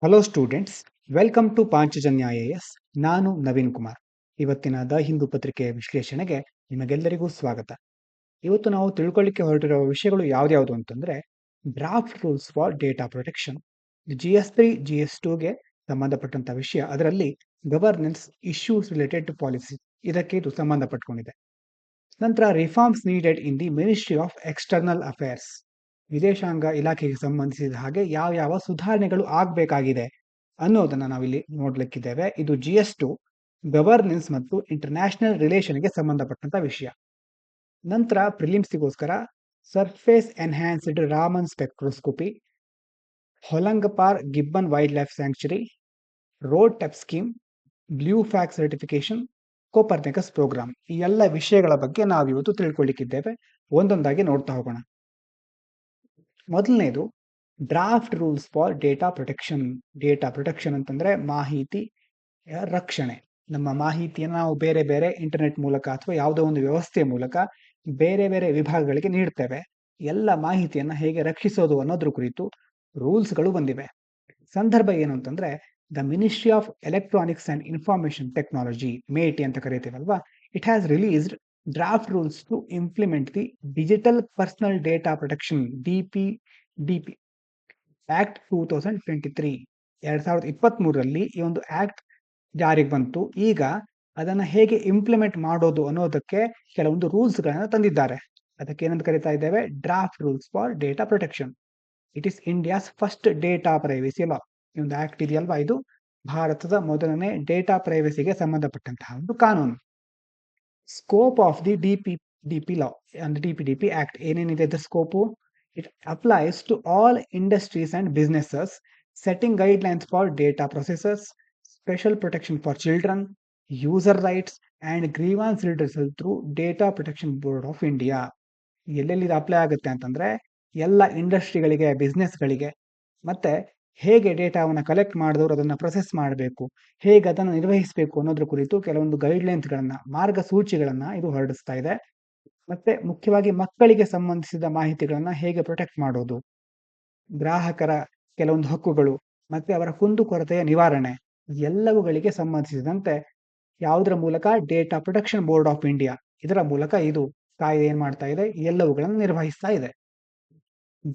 Hello students, welcome to Panchajanya IAS. ನಾನು ನವೀನ್ ಕುಮಾರ್. ಇವತ್ತಿನ the Hindu ಪತ್ರಿಕೆಯ ವಿಶ್ಲೇಷಣೆಗೆ ನಿಮಗೆಲ್ಲರಿಗೂ ಸ್ವಾಗತ. ಇವತ್ತು ನಾವು ತಿಳ್ಕೊಳ್ಳಿಕ್ಕೆ ಹೊರಟಿರುವ ವಿಷಯಗಳು ಯಾವ್ದ್ಯಾವುದು ಅಂತಂದ್ರೆ, draft rules for data protection, GS3 GS2ಗೆ ಸಂಬಂಧಪಟ್ಟಂತ ವಿಷಯ. ಅದರಲ್ಲಿ governance issues related to policy, ಇದಕ್ಕೆ ಇದು ಸಂಬಂಧಪಟ್ಕೊಂಡಿದೆ. ನಂತರ reforms needed in the ministry of external affairs, ವಿದೇಶಾಂಗ ಇಲಾಖೆಗೆ ಸಂಬಂಧಿಸಿದ ಹಾಗೆ ಯಾವ ಸುಧಾರಣೆಗಳು ಆಗಬೇಕಾಗಿದೆ ಅನ್ನೋದನ್ನ ನಾವಿಲ್ಲಿ ನೋಡ್ಲಿಕ್ಕಿದ್ದೇವೆ. ಇದು GS2 ಗವರ್ನೆನ್ಸ್ ಮತ್ತು ಇಂಟರ್ನ್ಯಾಷನಲ್ ರಿಲೇಷನ್ಗೆ ಸಂಬಂಧಪಟ್ಟಂತ ವಿಷಯ. ನಂತರ ಪ್ರಿಲಿಮ್ಸ್ಗೋಸ್ಕರ surface enhanced Raman spectroscopy, Hollongapar gibbon wild life sanctuary, RoDTEP scheme, blue flag certification, Copernicus programme, ಈ ಎಲ್ಲ ವಿಷಯಗಳ ಬಗ್ಗೆ ನಾವಿವತ್ತು ತಿಳ್ಕೊಳ್ಳಿಕ್ಕಿದ್ದೇವೆ. ಒಂದೊಂದಾಗಿ ನೋಡ್ತಾ ಹೋಗೋಣ. ಮೊದಲನೇದು draft rules for data protection. Data protection ಅಂತಂದ್ರೆ ಮಾಹಿತಿ ರಕ್ಷಣೆ. ನಮ್ಮ ಮಾಹಿತಿಯನ್ನು ನಾವು ಬೇರೆ ಬೇರೆ ಇಂಟರ್ನೆಟ್ ಮೂಲಕ ಅಥವಾ ಯಾವುದೋ ಒಂದು ವ್ಯವಸ್ಥೆಯ ಮೂಲಕ ಬೇರೆ ಬೇರೆ ವಿಭಾಗಗಳಿಗೆ ನೀಡ್ತೇವೆ. ಎಲ್ಲ ಮಾಹಿತಿಯನ್ನು ಹೇಗೆ ರಕ್ಷಿಸೋದು ಅನ್ನೋದ್ರ ಕುರಿತು ರೂಲ್ಸ್ಗಳು ಬಂದಿವೆ. ಸಂದರ್ಭ ಏನು ಅಂತಂದ್ರೆ, the ministry of electronics and information technology, MeitY ಅಂತ ಕರೀತೀವಲ್ವಾ, it has released draft rules to implement the digital personal data protection DPDP act 2023. 2023ರಲ್ಲಿ ಈ ಒಂದು ಆಕ್ಟ್ ಜಾರಿಗೆ ಬಂತು. ಈಗ ಅದನ್ನ ಹೇಗೆ ಇಂಪ್ಲಿಮೆಂಟ್ ಮಾಡೋದು ಅನ್ನೋದಕ್ಕೆ ಕೆಲವೊಂದು ರೂಲ್ಸ್ ಗಳನ್ನ ತಂದಿದ್ದಾರೆ. ಅದಕ್ಕೆ ಏನಂತ ಕರಿತಾ ಇದ್ದೇವೆ? Draft rules for data protection. It is India's first data privacy law. ಈ ಒಂದು ಆಕ್ಟ್ ಇದೆಯಲ್ವಾ, ಇದು ಭಾರತದ ಮೊದಲನೇ ಡೇಟಾ ಪ್ರೈವೇಸಿಗೆ ಸಂಬಂಧಪಟ್ಟಂತಹ ಒಂದು ಕಾನೂನು. Scope of the DPDP law and DPDP act ಏನೇನಿದೆ ಅದರ scope? It applies to all industries and businesses, setting guidelines for data processors, special protection for children, user rights, and grievance redressal through Data Protection Board of India. ಎಲ್ಲೆಲ್ಲಿ ಇದು apply ಆಗುತ್ತೆ ಅಂತಂದ್ರೆ, ಎಲ್ಲ ಇಂಡಸ್ಟ್ರಿಗಳಿಗೆ, ಬಿಸ್ನೆಸ್ಗಳಿಗೆ, ಮತ್ತೆ ಹೇಗೆ ಡೇಟಾವನ್ನು ಕಲೆಕ್ಟ್ ಮಾಡಿದವರು ಅದನ್ನು ಪ್ರೊಸೆಸ್ ಮಾಡಬೇಕು, ಹೇಗೆ ಅದನ್ನು ನಿರ್ವಹಿಸಬೇಕು ಅನ್ನೋದ್ರ ಕುರಿತು ಕೆಲವೊಂದು ಗೈಡ್ಲೈನ್ಸ್ಗಳನ್ನ, ಮಾರ್ಗಸೂಚಿಗಳನ್ನ ಇದು ಹೊರಡಿಸ್ತಾ ಇದೆ. ಮತ್ತೆ ಮುಖ್ಯವಾಗಿ ಮಕ್ಕಳಿಗೆ ಸಂಬಂಧಿಸಿದ ಮಾಹಿತಿಗಳನ್ನ ಹೇಗೆ ಪ್ರೊಟೆಕ್ಟ್ ಮಾಡೋದು, ಗ್ರಾಹಕರ ಕೆಲವೊಂದು ಹಕ್ಕುಗಳು, ಮತ್ತೆ ಅವರ ಕುಂದುಕೊರತೆಯ ನಿವಾರಣೆ, ಎಲ್ಲವುಗಳಿಗೆ ಸಂಬಂಧಿಸಿದಂತೆ ಯಾವುದರ ಮೂಲಕ? Data protection board of India, ಇದರ ಮೂಲಕ ಇದು ಕಾಯ್ದೆ ಏನ್ ಮಾಡ್ತಾ ಇದೆ? ಎಲ್ಲವುಗಳನ್ನು ನಿರ್ವಹಿಸ್ತಾ ಇದೆ.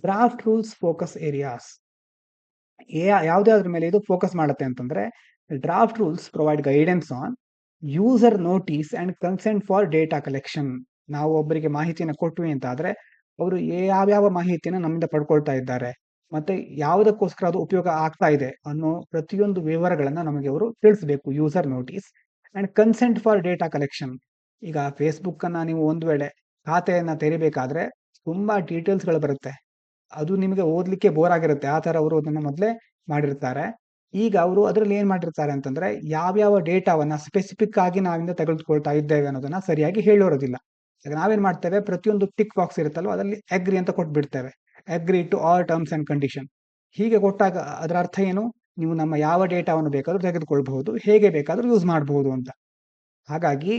ಡ್ರಾಫ್ಟ್ ರೂಲ್ಸ್ ಫೋಕಸ್ ಏರಿಯಾಸ್, ಯಾವುದ್ರ ಮೇಲೆ ಇದು ಫೋಕಸ್ ಮಾಡುತ್ತೆ ಅಂತಂದ್ರೆ, draft rules provide guidance on user notice and consent for data collection. ನಾವು ಒಬ್ಬರಿಗೆ ಮಾಹಿತಿಯನ್ನು ಕೊಟ್ವಿ ಅಂತ ಆದ್ರೆ ಅವರು ಯಾವ್ಯಾವ ಮಾಹಿತಿಯನ್ನು ನಮ್ಮಿಂದ ಪಡ್ಕೊಳ್ತಾ ಇದ್ದಾರೆ, ಮತ್ತೆ ಯಾವುದಕ್ಕೋಸ್ಕರ ಅದು ಉಪಯೋಗ ಆಗ್ತಾ ಇದೆ ಅನ್ನೋ ಪ್ರತಿಯೊಂದು ವಿವರಗಳನ್ನ ನಮಗೆ ಅವರು ತಿಳಿಸಬೇಕು. User notice and consent for data collection. ಈಗ ಫೇಸ್ಬುಕ್ ಅನ್ನ ನೀವು ಒಂದು ವೇಳೆ ಖಾತೆಯನ್ನ ತೆರಿಬೇಕಾದ್ರೆ ತುಂಬಾ ಡೀಟೇಲ್ಸ್ಗಳು ಬರುತ್ತೆ, ಅದು ನಿಮಗೆ ಓದ್ಲಿಕ್ಕೆ ಬೋರ್ ಆಗಿರುತ್ತೆ. ಆ ತರ ಅವರು ಅದನ್ನ ಮೊದಲೇ ಮಾಡಿರ್ತಾರೆ. ಈಗ ಅವರು ಅದರಲ್ಲಿ ಏನ್ ಮಾಡಿರ್ತಾರೆ ಅಂತಂದ್ರೆ, ಯಾವ್ಯಾವ ಡೇಟಾವನ್ನ ಸ್ಪೆಸಿಫಿಕ್ ಆಗಿ ನಾವಿಂದ ತೆಗೆದುಕೊಳ್ತಾ ಇದ್ದೇವೆ ಅನ್ನೋದನ್ನ ಸರಿಯಾಗಿ ಹೇಳಿರೋದಿಲ್ಲ. ಈಗ ನಾವೇನ್ ಮಾಡ್ತೇವೆ? ಪ್ರತಿಯೊಂದು ಟಿಕ್ ಬಾಕ್ಸ್ ಇರುತ್ತಲ್ವ, ಅದರಲ್ಲಿ ಅಗ್ರಿ ಅಂತ ಕೊಟ್ಬಿಡ್ತೇವೆ, agree to all terms and condition. ಹೀಗೆ ಕೊಟ್ಟಾಗ ಅದರ ಅರ್ಥ ಏನು? ನೀವು ನಮ್ಮ ಯಾವ ಡೇಟಾವನ್ನು ಬೇಕಾದ್ರೂ ತೆಗೆದುಕೊಳ್ಬಹುದು, ಹೇಗೆ ಬೇಕಾದ್ರೂ ಯೂಸ್ ಮಾಡಬಹುದು ಅಂತ. ಹಾಗಾಗಿ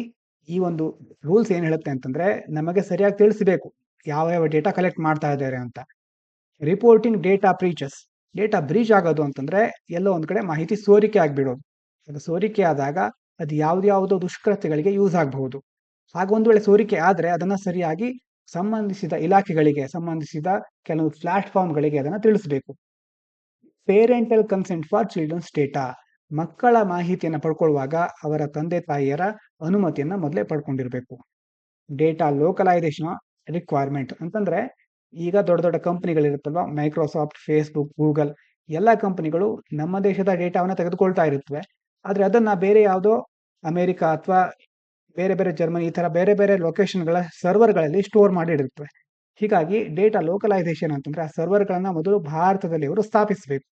ಈ ಒಂದು ರೂಲ್ಸ್ ಏನ್ ಹೇಳುತ್ತೆ ಅಂತಂದ್ರೆ, ನಮಗೆ ಸರಿಯಾಗಿ ತಿಳಿಸಬೇಕು ಯಾವ ಡೇಟಾ ಕಲೆಕ್ಟ್ ಮಾಡ್ತಾ ಇದ್ದಾರೆ ಅಂತ. ರಿಪೋರ್ಟಿಂಗ್ ಡೇಟಾ ಬ್ರೀಚಸ್, ಡೇಟಾ ಬ್ರೀಚ್ ಆಗೋದು ಅಂತಂದ್ರೆ ಎಲ್ಲೋ ಒಂದ್ ಕಡೆ ಮಾಹಿತಿ ಸೋರಿಕೆ ಆಗ್ಬಿಡೋದು. ಅದು ಸೋರಿಕೆ ಆದಾಗ ಅದು ಯಾವ್ದಾವುದೋ ದುಷ್ಕೃತ್ಯಗಳಿಗೆ ಯೂಸ್ ಆಗಬಹುದು. ಹಾಗೊಂದು ವೇಳೆ ಸೋರಿಕೆ ಆದ್ರೆ ಅದನ್ನ ಸರಿಯಾಗಿ ಸಂಬಂಧಿಸಿದ ಇಲಾಖೆಗಳಿಗೆ, ಸಂಬಂಧಿಸಿದ ಕೆಲವು ಪ್ಲಾಟ್ಫಾರ್ಮ್ಗಳಿಗೆ ಅದನ್ನ ತಿಳಿಸಬೇಕು. Parental consent for children's data, ಮಕ್ಕಳ ಮಾಹಿತಿಯನ್ನು ಪಡ್ಕೊಳ್ಳುವಾಗ ಅವರ ತಂದೆ ತಾಯಿಯರ ಅನುಮತಿಯನ್ನ ಮೊದಲೇ ಪಡ್ಕೊಂಡಿರ್ಬೇಕು. ಡೇಟಾ ಲೋಕಲೈಸೇಷನ್ ರಿಕ್ವೈರ್ಮೆಂಟ್ ಅಂತಂದ್ರೆ, ಈಗ ದೊಡ್ಡ ದೊಡ್ಡ ಕಂಪನಿಗಳಿರುತ್ತಲ್ವ, ಮೈಕ್ರೋಸಾಫ್ಟ್, ಫೇಸ್ಬುಕ್, ಗೂಗಲ್, ಎಲ್ಲ ಕಂಪನಿಗಳು ನಮ್ಮ ದೇಶದ ಡೇಟಾವನ್ನ ತೆಗೆದುಕೊಳ್ತಾ ಇರುತ್ತವೆ. ಆದ್ರೆ ಅದನ್ನ ಬೇರೆ ಯಾವುದೋ ಅಮೆರಿಕ ಅಥವಾ ಬೇರೆ ಬೇರೆ ಜರ್ಮನಿ, ಈ ತರ ಬೇರೆ ಬೇರೆ ಲೊಕೇಶನ್ಗಳ ಸರ್ವರ್ಗಳಲ್ಲಿ ಸ್ಟೋರ್ ಮಾಡಿಡಿರ್ತವೆ. ಹೀಗಾಗಿ ಡೇಟಾ ಲೋಕಲೈಸೇಷನ್ ಅಂತಂದ್ರೆ ಆ ಸರ್ವರ್ಗಳನ್ನ ಮೊದಲು ಭಾರತದಲ್ಲಿ ಅವರು ಸ್ಥಾಪಿಸಬೇಕು.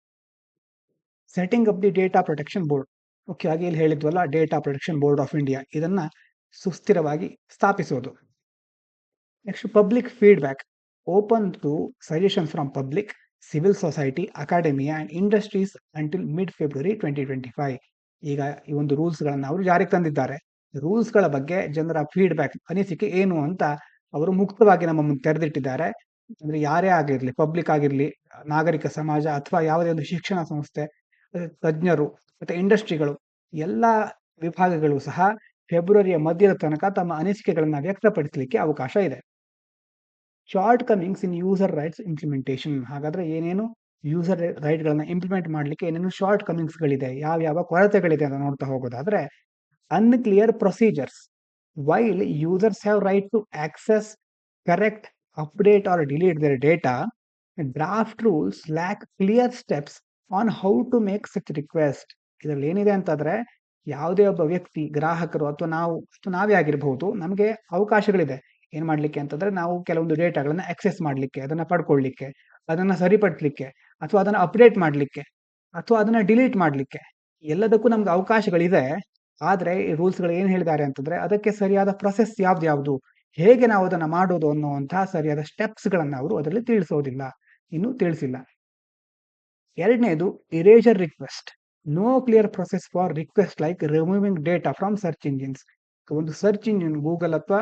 Setting up the data protection board, ಮುಖ್ಯವಾಗಿ ಇಲ್ಲಿ ಹೇಳಿದ್ವಲ್ಲ, data protection board of India, ಇದನ್ನ ಸುಸ್ಥಿರವಾಗಿ ಸ್ಥಾಪಿಸೋದು. Next public feedback, open to suggestions from public, civil society, academia and industries until mid February 2025. ಈಗ ಈ ಒಂದು ರೂಲ್ಸ್ ಗಳನ್ನ ಅವರು ಜಾರಿಗೆ ತಂದಿದ್ದಾರೆ. ರೂಲ್ಸ್ ಗಳ ಬಗ್ಗೆ ಜನರ ಫೀಡ್ಬ್ಯಾಕ್, ಅನಿಸಿಕೆ ಏನು ಅಂತ ಅವರು ಮುಕ್ತವಾಗಿ ನಮ್ಮ ಮುಂದೆ ತೆರೆದಿಟ್ಟಿದ್ದಾರೆ. ಅಂದ್ರೆ ಯಾರೇ ಆಗಿರ್ಲಿ, ಪಬ್ಲಿಕ್ ಆಗಿರ್ಲಿ, ನಾಗರಿಕ ಸಮಾಜ ಅಥವಾ ಯಾವುದೇ ಒಂದು ಶಿಕ್ಷಣ ಸಂಸ್ಥೆ, ತಜ್ಞರು ಮತ್ತೆ ಇಂಡಸ್ಟ್ರಿಗಳು ಎಲ್ಲ ವಿಭಾಗಗಳು ಸಹ ಫೆಬ್ರವರಿಯ ಮಧ್ಯದ ತನಕ ತಮ್ಮ ಅನಿಸಿಕೆಗಳನ್ನ ವ್ಯಕ್ತಪಡಿಸಲಿಕ್ಕೆ ಅವಕಾಶ ಇದೆ. ಶಾರ್ಟ್ ಕಮಿಂಗ್ಸ್ ಇನ್ ಯೂಸರ್ ರೈಟ್ಸ್ ಇಂಪ್ಲಿಮೆಂಟೇಷನ್. ಹಾಗಾದ್ರೆ ಏನೇನು ಯೂಸರ್ ರೈಟ್ಗಳನ್ನ ಇಂಪ್ಲಿಮೆಂಟ್ ಮಾಡಲಿಕ್ಕೆ ಏನೇನು ಶಾರ್ಟ್ ಕಮಿಂಗ್ಸ್ಗಳಿದೆ, ಯಾವ ಕೊರತೆಗಳಿದೆ ಅಂತ ನೋಡ್ತಾ ಹೋಗೋದಾದ್ರೆ, unclear procedures. While users have right to access, correct, update or delete their data, draft rules lack clear steps on how to make such request. ಇದರಲ್ಲಿ ಏನಿದೆ ಅಂತಂದ್ರೆ, ಯಾವುದೇ ಒಬ್ಬ ವ್ಯಕ್ತಿ, ಗ್ರಾಹಕರು ಅಥವಾ ನಾವೇ ಆಗಿರಬಹುದು, ನಮಗೆ ಅವಕಾಶಗಳಿದೆ ಏನ್ ಮಾಡ್ಲಿಕ್ಕೆ ಅಂತಂದ್ರೆ, ನಾವು ಕೆಲವೊಂದು ಡೇಟಾಗಳನ್ನ ಆಕ್ಸೆಸ್ ಮಾಡ್ಲಿಕ್ಕೆ, ಅದನ್ನ ಪಡ್ಕೊಳ್ಳಿಕ್ಕೆ, ಅದನ್ನ ಸರಿಪಡಿಸ್ಲಿಕ್ಕೆ, ಅಥವಾ ಅದನ್ನ ಅಪ್ಡೇಟ್ ಮಾಡ್ಲಿಕ್ಕೆ, ಅಥವಾ ಅದನ್ನ ಡಿಲೀಟ್ ಮಾಡ್ಲಿಕ್ಕೆ, ಎಲ್ಲದಕ್ಕೂ ನಮ್ಗೆ ಅವಕಾಶಗಳಿದೆ. ಆದ್ರೆ ಈ ರೂಲ್ಸ್ಗಳು ಏನ್ ಹೇಳಿದ್ದಾರೆ ಅಂತಂದ್ರೆ, ಅದಕ್ಕೆ ಸರಿಯಾದ ಪ್ರೊಸೆಸ್ ಯಾವ್ದು, ಹೇಗೆ ನಾವು ಅದನ್ನ ಮಾಡೋದು ಅನ್ನುವಂತಹ ಸರಿಯಾದ ಸ್ಟೆಪ್ಸ್ ಗಳನ್ನ ಅವರು ಅದರಲ್ಲಿ ತಿಳಿಸೋದಿಲ್ಲ, ಇನ್ನು ತಿಳಿಸಿಲ್ಲ. ಎರಡನೇದು erasure request. No clear process for request like removing data from search engines. ಒಂದು ಸರ್ಚ್ ಇಂಜಿನ್, ಗೂಗಲ್ ಅಥವಾ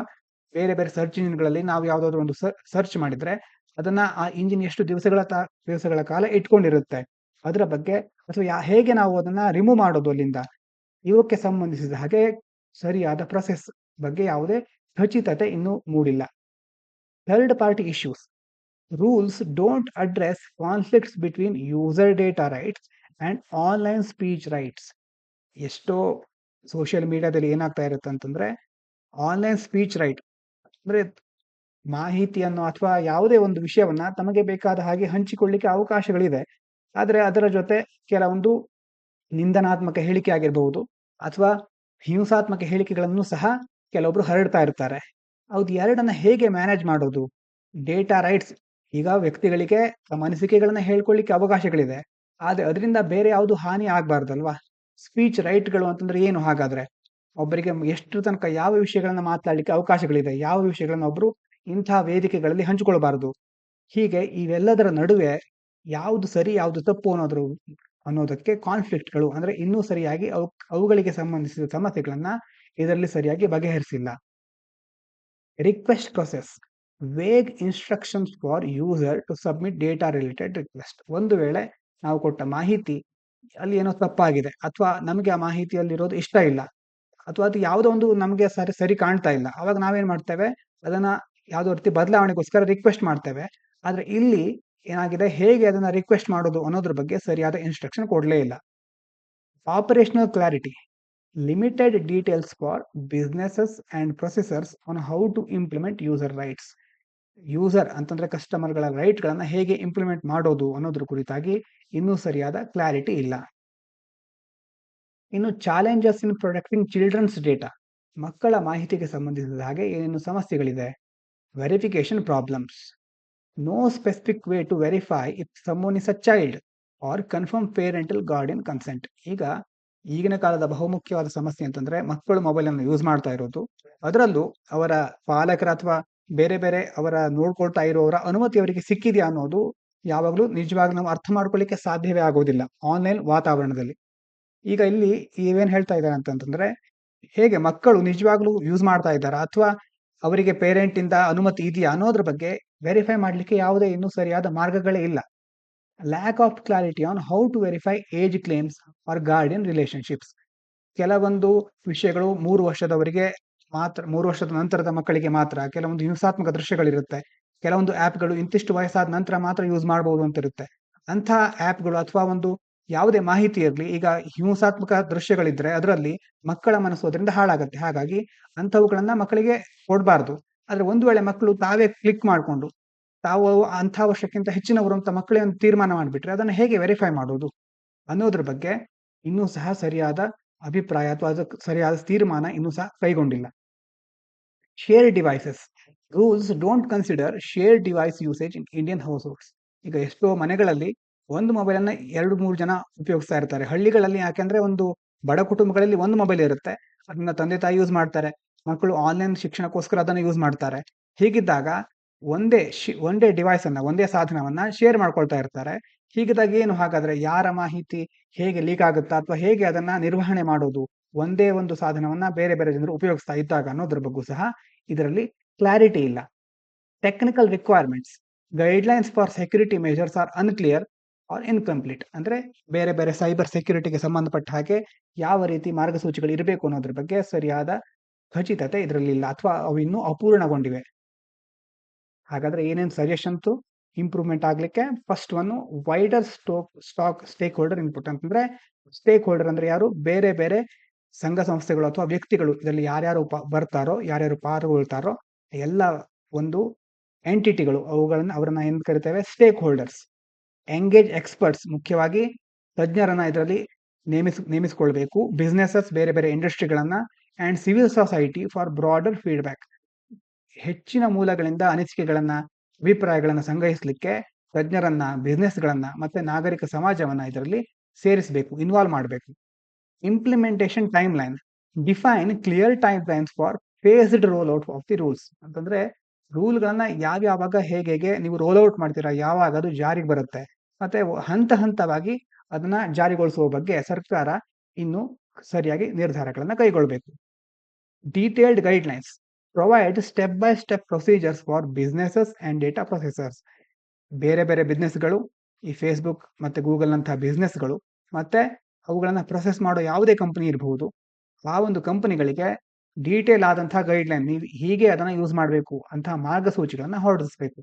ಬೇರೆ ಬೇರೆ ಸರ್ಚ್ ಇಂಜಿನ್ಗಳಲ್ಲಿ ನಾವು ಯಾವ್ದಾದ್ರು ಒಂದು ಸರ್ಚ್ ಮಾಡಿದ್ರೆ, ಅದನ್ನ ಆ ಇಂಜಿನ್ ಎಷ್ಟು ದಿವಸಗಳ ಕಾಲ ಇಟ್ಕೊಂಡಿರುತ್ತೆ, ಅದರ ಬಗ್ಗೆ, ಅಥವಾ ಹೇಗೆ ನಾವು ಅದನ್ನ ರಿಮೂವ್ ಮಾಡೋದು ಅಲ್ಲಿಂದ, ಇವಕ್ಕೆ ಸಂಬಂಧಿಸಿದ ಹಾಗೆ ಸರಿಯಾದ ಪ್ರೊಸೆಸ್ ಬಗ್ಗೆ ಯಾವುದೇ ಖಚಿತತೆ ಇನ್ನೂ ಮೂಡಿಲ್ಲ. Third party issues. Rules don't address conflicts between user data rights and online speech rights. ಎಷ್ಟೋ ಸೋಷಿಯಲ್ ಮೀಡಿಯಾದಲ್ಲಿ ಏನಾಗ್ತಾ ಇರುತ್ತೆ ಅಂತಂದ್ರೆ, ಆನ್ಲೈನ್ ಸ್ಪೀಚ್ ರೈಟ್ ಅಂದ್ರೆ ಮಾಹಿತಿಯನ್ನು ಅಥವಾ ಯಾವುದೇ ಒಂದು ವಿಷಯವನ್ನ ತಮಗೆ ಬೇಕಾದ ಹಾಗೆ ಹಂಚಿಕೊಳ್ಳಿಕ್ಕೆ ಅವಕಾಶಗಳಿದೆ. ಆದ್ರೆ ಅದರ ಜೊತೆ ಕೆಲವೊಂದು ನಿಂದನಾತ್ಮಕ ಹೇಳಿಕೆ ಆಗಿರಬಹುದು, ಅಥವಾ ಹಿಂಸಾತ್ಮಕ ಹೇಳಿಕೆಗಳನ್ನು ಸಹ ಕೆಲವೊಬ್ರು ಹರಡ್ತಾ ಇರ್ತಾರೆ. ಹೌದು, ಎರಡನ್ನ ಹೇಗೆ ಮ್ಯಾನೇಜ್ ಮಾಡೋದು? ಡೇಟಾ ರೈಟ್ಸ್, ಈಗ ವ್ಯಕ್ತಿಗಳಿಗೆ ತಮ್ಮ ಅನಿಸಿಕೆಗಳನ್ನ ಹೇಳ್ಕೊಳ್ಳಿಕ್ಕೆ ಅವಕಾಶಗಳಿದೆ, ಆದ್ರೆ ಅದರಿಂದ ಬೇರೆ ಯಾವುದು ಹಾನಿ ಆಗ್ಬಾರ್ದಲ್ವಾ? ಸ್ಪೀಚ್ ರೈಟ್ಗಳು ಅಂತಂದ್ರೆ ಏನು ಹಾಗಾದ್ರೆ? ಒಬ್ಬರಿಗೆ ಎಷ್ಟು ತನಕ ಯಾವ ವಿಷಯಗಳನ್ನ ಮಾತಾಡ್ಲಿಕ್ಕೆ ಅವಕಾಶಗಳಿದೆ, ಯಾವ ವಿಷಯಗಳನ್ನ ಒಬ್ರು ಇಂತಹ ವೇದಿಕೆಗಳಲ್ಲಿ ಹಂಚಿಕೊಳ್ಬಾರದು, ಹೀಗೆ ಇವೆಲ್ಲದರ ನಡುವೆ ಯಾವುದು ಸರಿ ಯಾವುದು ತಪ್ಪು ಅನ್ನೋದಕ್ಕೆ ಕಾನ್ಫ್ಲಿಕ್ಟ್ಗಳು, ಅಂದ್ರೆ ಇನ್ನೂ ಸರಿಯಾಗಿ ಅವುಗಳಿಗೆ ಸಂಬಂಧಿಸಿದ ಸಮಸ್ಯೆಗಳನ್ನ ಇದರಲ್ಲಿ ಸರಿಯಾಗಿ ಬಗೆಹರಿಸಿಲ್ಲ. Request process. Vague instructions for user to submit data related request. ಒಂದು ವೇಳೆ ನಾವು ಕೊಟ್ಟ ಮಾಹಿತಿ ಅಲ್ಲಿ ಏನೋ ತಪ್ಪಾಗಿದೆ, ಅಥವಾ ನಮಗೆ ಆ ಮಾಹಿತಿಯಲ್ಲಿರೋದು ಇಷ್ಟ ಇಲ್ಲ, ಅಥವಾ ಅದು ಯಾವುದೋ ಒಂದು ನಮಗೆ ಸರಿ ಕಾಣ್ತಾ ಇಲ್ಲ, ಅವಾಗ ನಾವೇನ್ ಮಾಡ್ತೇವೆ, ಅದನ್ನ ಯಾವುದೋ ರೀತಿ ಬದಲಾವಣೆಗೋಸ್ಕರ ರಿಕ್ವೆಸ್ಟ್ ಮಾಡ್ತೇವೆ. ಆದ್ರೆ ಇಲ್ಲಿ ಏನಾಗಿದೆ, ಹೇಗೆ ಅದನ್ನ ರಿಕ್ವೆಸ್ಟ್ ಮಾಡೋದು ಅನ್ನೋದ್ರ ಬಗ್ಗೆ ಸರಿಯಾದ ಇನ್ಸ್ಟ್ರಕ್ಷನ್ ಕೊಡ್ಲೇ ಇಲ್ಲ. Operational clarity. Limited details for businesses and processors on how to implement user rights. User ಅಂತಂದ್ರೆ ಕಸ್ಟಮರ್ಗಳ ರೈಟ್ಗಳನ್ನ ಹೇಗೆ ಇಂಪ್ಲಿಮೆಂಟ್ ಮಾಡೋದು ಅನ್ನೋದ್ರ ಕುರಿತಾಗಿ ಇನ್ನೂ ಸರಿಯಾದ ಕ್ಲಾರಿಟಿ ಇಲ್ಲ. ಇನ್ನು challenges in protecting children's data. ಮಕ್ಕಳ ಮಾಹಿತಿಗೆ ಸಂಬಂಧಿಸಿದ ಹಾಗೆ ಏನೇನು ಸಮಸ್ಯೆಗಳಿದೆ? Verification problems. No specific way to verify if someone is a child or confirm parental guardian consent. ಈಗಿನ ಕಾಲದ ಬಹುಮುಖ್ಯವಾದ ಸಮಸ್ಯೆ ಅಂತಂದ್ರೆ, ಮಕ್ಕಳು ಮೊಬೈಲ್ ಅನ್ನು ಯೂಸ್ ಮಾಡ್ತಾ ಇರೋದು, ಅದರಲ್ಲೂ ಅವರ ಪಾಲಕರ ಅಥವಾ ಬೇರೆ ಬೇರೆ ಅವರ ನೋಡ್ಕೊಳ್ತಾ ಇರುವವರ ಅನುಮತಿ ಅವರಿಗೆ ಸಿಕ್ಕಿದೆಯಾ ಅನ್ನೋದು ಯಾವಾಗಲೂ ನಿಜವಾಗಿ ನಾವು ಅರ್ಥ ಮಾಡ್ಕೊಳ್ಳಿಕ್ಕೆ ಸಾಧ್ಯವೇ ಆಗೋದಿಲ್ಲ ಆನ್ಲೈನ್ ವಾತಾವರಣದಲ್ಲಿ. ಈಗ ಇಲ್ಲಿ ಇವೇನ್ ಹೇಳ್ತಾ ಇದ್ದಾರೆ ಅಂತಂದ್ರೆ, ಹೇಗೆ ಮಕ್ಕಳು ನಿಜವಾಗ್ಲೂ ಯೂಸ್ ಮಾಡ್ತಾ ಇದ್ದಾರಾ, ಅಥವಾ ಅವರಿಗೆ ಪೇರೆಂಟ್ ಇಂದ ಅನುಮತಿ ಇದೆಯಾ ಅನ್ನೋದ್ರ ಬಗ್ಗೆ ವೆರಿಫೈ ಮಾಡ್ಲಿಕ್ಕೆ ಯಾವುದೇ ಇನ್ನೂ ಸರಿಯಾದ ಮಾರ್ಗಗಳೇ ಇಲ್ಲ. Lack of clarity on how to verify age claims or guardian relationships. ಕೆಲವೊಂದು ವಿಷಯಗಳು 3 ವರ್ಷದವರಿಗೆ ಮಾತ್ರ, 3 ವರ್ಷದ ನಂತರದ ಮಕ್ಕಳಿಗೆ ಮಾತ್ರ ಕೆಲವೊಂದು ಹಿಂಸಾತ್ಮಕ ದೃಶ್ಯಗಳಿರುತ್ತೆ, ಕೆಲವೊಂದು ಆ್ಯಪ್ಗಳು ಇಂತಿಷ್ಟು ವಯಸ್ಸಾದ ನಂತರ ಮಾತ್ರ ಯೂಸ್ ಮಾಡಬಹುದು ಅಂತ ಇರುತ್ತೆ. ಅಂಥ ಆ್ಯಪ್ಗಳು ಅಥವಾ ಒಂದು ಯಾವುದೇ ಮಾಹಿತಿ ಇರಲಿ, ಈಗ ಹಿಂಸಾತ್ಮಕ ದೃಶ್ಯಗಳಿದ್ರೆ ಅದರಲ್ಲಿ ಮಕ್ಕಳ ಮನಸ್ಸು ಅದರಿಂದ ಹಾಳಾಗುತ್ತೆ. ಹಾಗಾಗಿ ಅಂಥವುಗಳನ್ನ ಮಕ್ಕಳಿಗೆ ಕೊಡಬಾರ್ದು. ಆದ್ರೆ ಒಂದು ವೇಳೆ ಮಕ್ಕಳು ತಾವೇ ಕ್ಲಿಕ್ ಮಾಡಿಕೊಂಡು ತಾವು ಅಂಥ ವರ್ಷಕ್ಕಿಂತ ಹೆಚ್ಚಿನವರು ಅಂತ ಮಕ್ಕಳೇ ಒಂದು ತೀರ್ಮಾನ ಮಾಡಿಬಿಟ್ರೆ ಅದನ್ನ ಹೇಗೆ ವೆರಿಫೈ ಮಾಡೋದು ಅನ್ನೋದ್ರ ಬಗ್ಗೆ ಇನ್ನೂ ಸಹ ಸರಿಯಾದ ಅಭಿಪ್ರಾಯ ಅಥವಾ ಅದಕ್ಕೆ ಸರಿಯಾದ ತೀರ್ಮಾನ ಇನ್ನೂ ಸಹ ಕೈಗೊಂಡಿಲ್ಲ. Share devices. Rules don't consider share device usage in Indian house holds. ಈಗ ಎಷ್ಟೋ ಮನೆಗಳಲ್ಲಿ ಒಂದು ಮೊಬೈಲ್ ಅನ್ನ 2-3 ಜನ ಉಪಯೋಗಿಸ್ತಾ ಇರ್ತಾರೆ. ಹಳ್ಳಿಗಳಲ್ಲಿ ಯಾಕೆಂದ್ರೆ ಒಂದು ಬಡ ಕುಟುಂಬಗಳಲ್ಲಿ ಒಂದು ಮೊಬೈಲ್ ಇರುತ್ತೆ, ಅದನ್ನ ತಂದೆ ತಾಯಿ ಯೂಸ್ ಮಾಡ್ತಾರೆ, ಮಕ್ಕಳು ಆನ್ಲೈನ್ ಶಿಕ್ಷಣಕ್ಕೋಸ್ಕರ ಅದನ್ನ ಯೂಸ್ ಮಾಡ್ತಾರೆ. ಹೀಗಿದ್ದಾಗ ಒಂದೇ ಡಿವೈಸ್ ಅನ್ನ, ಒಂದೇ ಸಾಧನವನ್ನ ಶೇರ್ ಮಾಡ್ಕೊಳ್ತಾ ಇರ್ತಾರೆ. ಹೀಗಿದ್ದಾಗ ಏನು ಹಾಗಾದ್ರೆ, ಯಾರ ಮಾಹಿತಿ ಹೇಗೆ ಲೀಕ್ ಆಗುತ್ತಾ, ಅಥವಾ ಹೇಗೆ ಅದನ್ನ ನಿರ್ವಹಣೆ ಮಾಡೋದು, ಒಂದೇ ಒಂದು ಸಾಧನವನ್ನ ಬೇರೆ ಬೇರೆ ಜನರು ಉಪಯೋಗಿಸ್ತಾ ಇದ್ದಾಗ ಅನ್ನೋದ್ರ ಬಗ್ಗೆ ಸಹ ಇದರಲ್ಲಿ ಕ್ಲಾರಿಟಿ ಇಲ್ಲ. Technical requirements. Guidelines for security measures are unclear or incomplete. ಅಂದ್ರೆ ಬೇರೆ ಬೇರೆ ಸೈಬರ್ ಸೆಕ್ಯುರಿಟಿಗೆ ಸಂಬಂಧಪಟ್ಟ ಹಾಗೆ ಯಾವ ರೀತಿ ಮಾರ್ಗಸೂಚಿಗಳು ಇರಬೇಕು ಅನ್ನೋದ್ರ ಬಗ್ಗೆ ಸರಿಯಾದ ಖಚಿತತೆ ಇದರಲ್ಲಿಲ್ಲ ಅಥವಾ ಅವು ಇನ್ನೂ ಅಪೂರ್ಣಗೊಂಡಿವೆ. ಹಾಗಾದ್ರೆ ಏನೇನು ಸಜೆಷನ್ಸು ಇಂಪ್ರೂವ್ಮೆಂಟ್ ಆಗ್ಲಿಕ್ಕೆ first one wider stake holder input ಅಂತಂದ್ರೆ ಸ್ಟೇಕ್ ಹೋಲ್ಡರ್ ಅಂದ್ರೆ ಯಾರು ಬೇರೆ ಬೇರೆ ಸಂಘ ಸಂಸ್ಥೆಗಳು ಅಥವಾ ವ್ಯಕ್ತಿಗಳು ಇದರಲ್ಲಿ ಯಾರ್ಯಾರು ಬರ್ತಾರೋ ಯಾರ್ಯಾರು ಪಾಲ್ಗೊಳ್ತಾರೋ ಎಲ್ಲ ಒಂದು ಎಂಟಿಟಿಗಳು ಅವರನ್ನ ಏನ್ ಕರಿತೇವೆ ಸ್ಟೇಕ್ ಹೋಲ್ಡರ್ಸ್. ಎಂಗೇಜ್ ಎಕ್ಸ್ಪರ್ಟ್ಸ್ ಮುಖ್ಯವಾಗಿ ತಜ್ಞರನ್ನ ಇದರಲ್ಲಿ ನೇಮಿಸಿಕೊಳ್ಬೇಕು. ಬಿಸ್ನೆಸಸ್ ಬೇರೆ ಬೇರೆ ಇಂಡಸ್ಟ್ರಿಗಳನ್ನ and civil society for broader feedback. ಹೆಚ್ಚಿನ ಮೂಲಗಳಿಂದ ಅನಿಸಿಕೆಗಳನ್ನ ಅಭಿಪ್ರಾಯಗಳನ್ನ ಸಂಗ್ರಹಿಸಲಿಕ್ಕೆ ತಜ್ಞರನ್ನ ಬಿಸ್ನೆಸ್ಗಳನ್ನ ಮತ್ತೆ ನಾಗರಿಕ ಸಮಾಜವನ್ನ ಇದರಲ್ಲಿ ಸೇರಿಸಬೇಕು, ಇನ್ವಾಲ್ವ್ ಮಾಡಬೇಕು. Implementation timeline define clear timelines for phased roll out of the rules ಅಂತಂದ್ರೆ ರೂಲ್ಗಳನ್ನ ಯಾವ್ಯಾವಾಗ ಹೇಗೆ ನೀವು ರೋಲ್ ಔಟ್ ಮಾಡ್ತೀರಾ, ಯಾವಾಗ ಅದು ಜಾರಿಗೆ ಬರುತ್ತೆ ಮತ್ತೆ ಹಂತ ಹಂತವಾಗಿ ಅದನ್ನ ಜಾರಿಗೊಳಿಸುವ ಬಗ್ಗೆ ಸರ್ಕಾರ ಇನ್ನು ಸರಿಯಾಗಿ ನಿರ್ಧಾರಗಳನ್ನ ಕೈಗೊಳ್ಳಬೇಕು. Detailed guidelines provide step by step procedures for businesses and data processors. ಬೇರೆ ಬೇರೆ ಬಿಸ್ನೆಸ್ಗಳು ಈ ಫೇಸ್ಬುಕ್ ಮತ್ತೆ ಗೂಗಲ್ ನಂತಹ ಬಿಸ್ನೆಸ್ಗಳು ಮತ್ತೆ ಅವುಗಳನ್ನ ಪ್ರೊಸೆಸ್ ಮಾಡೋ ಯಾವುದೇ ಕಂಪನಿ ಇರಬಹುದು, ಆ ಒಂದು ಕಂಪನಿಗಳಿಗೆ ಡೀಟೇಲ್ ಆದಂತಹ ಗೈಡ್ಲೈನ್ ನೀವು ಹೀಗೆ ಅದನ್ನ ಯೂಸ್ ಮಾಡಬೇಕು ಅಂತಹ ಮಾರ್ಗಸೂಚಿಗಳನ್ನ ಹೊರಡಿಸಬೇಕು.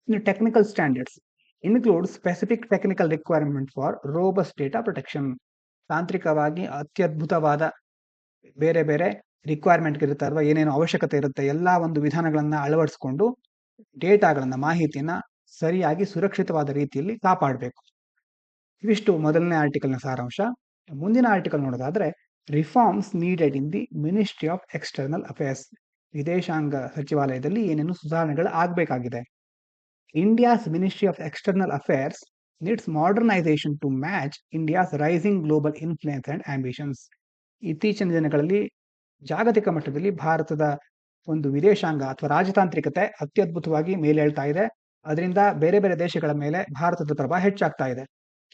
ಇನ್ನು technical standards include specific technical requirement for robust data protection. ತಾಂತ್ರಿಕವಾಗಿ ಅತ್ಯದ್ಭುತವಾದ ಬೇರೆ ಬೇರೆ ರಿಕ್ವೈರ್ಮೆಂಟ್ ಇರುತ್ತೆ ಅಥವಾ ಏನೇನು ಅವಶ್ಯಕತೆ ಇರುತ್ತೆ ಎಲ್ಲ ಒಂದು ವಿಧಾನಗಳನ್ನ ಅಳವಡಿಸಿಕೊಂಡು ಡೇಟಾಗಳನ್ನ ಮಾಹಿತಿಯನ್ನ ಸರಿಯಾಗಿ ಸುರಕ್ಷಿತವಾದ ರೀತಿಯಲ್ಲಿ ಕಾಪಾಡಬೇಕು. ಇವಿಷ್ಟು ಮೊದಲನೇ ಆರ್ಟಿಕಲ್ನ ಸಾರಾಂಶ. ಮುಂದಿನ ಆರ್ಟಿಕಲ್ ನೋಡೋದಾದ್ರೆ reforms needed in the ministry of external affairs. ವಿದೇಶಾಂಗ ಸಚಿವಾಲಯದಲ್ಲಿ ಏನೇನು ಸುಧಾರಣೆಗಳು ಆಗಬೇಕಾಗಿದೆ. India's ministry of external affairs needs modernisation to match India's rising global influence and ambitions. ಇತ್ತೀಚಿನ ದಿನಗಳಲ್ಲಿ ಜಾಗತಿಕ ಮಟ್ಟದಲ್ಲಿ ಭಾರತದ ಒಂದು ವಿದೇಶಾಂಗ ಅಥವಾ ರಾಜತಾಂತ್ರಿಕತೆ ಅತ್ಯದ್ಭುತವಾಗಿ ಮೇಲೇಳ್ತಾ ಇದೆ. ಅದರಿಂದ ಬೇರೆ ಬೇರೆ ದೇಶಗಳ ಮೇಲೆ ಭಾರತದ ಪ್ರಭಾವ ಹೆಚ್ಚಾಗ್ತಾ ಇದೆ.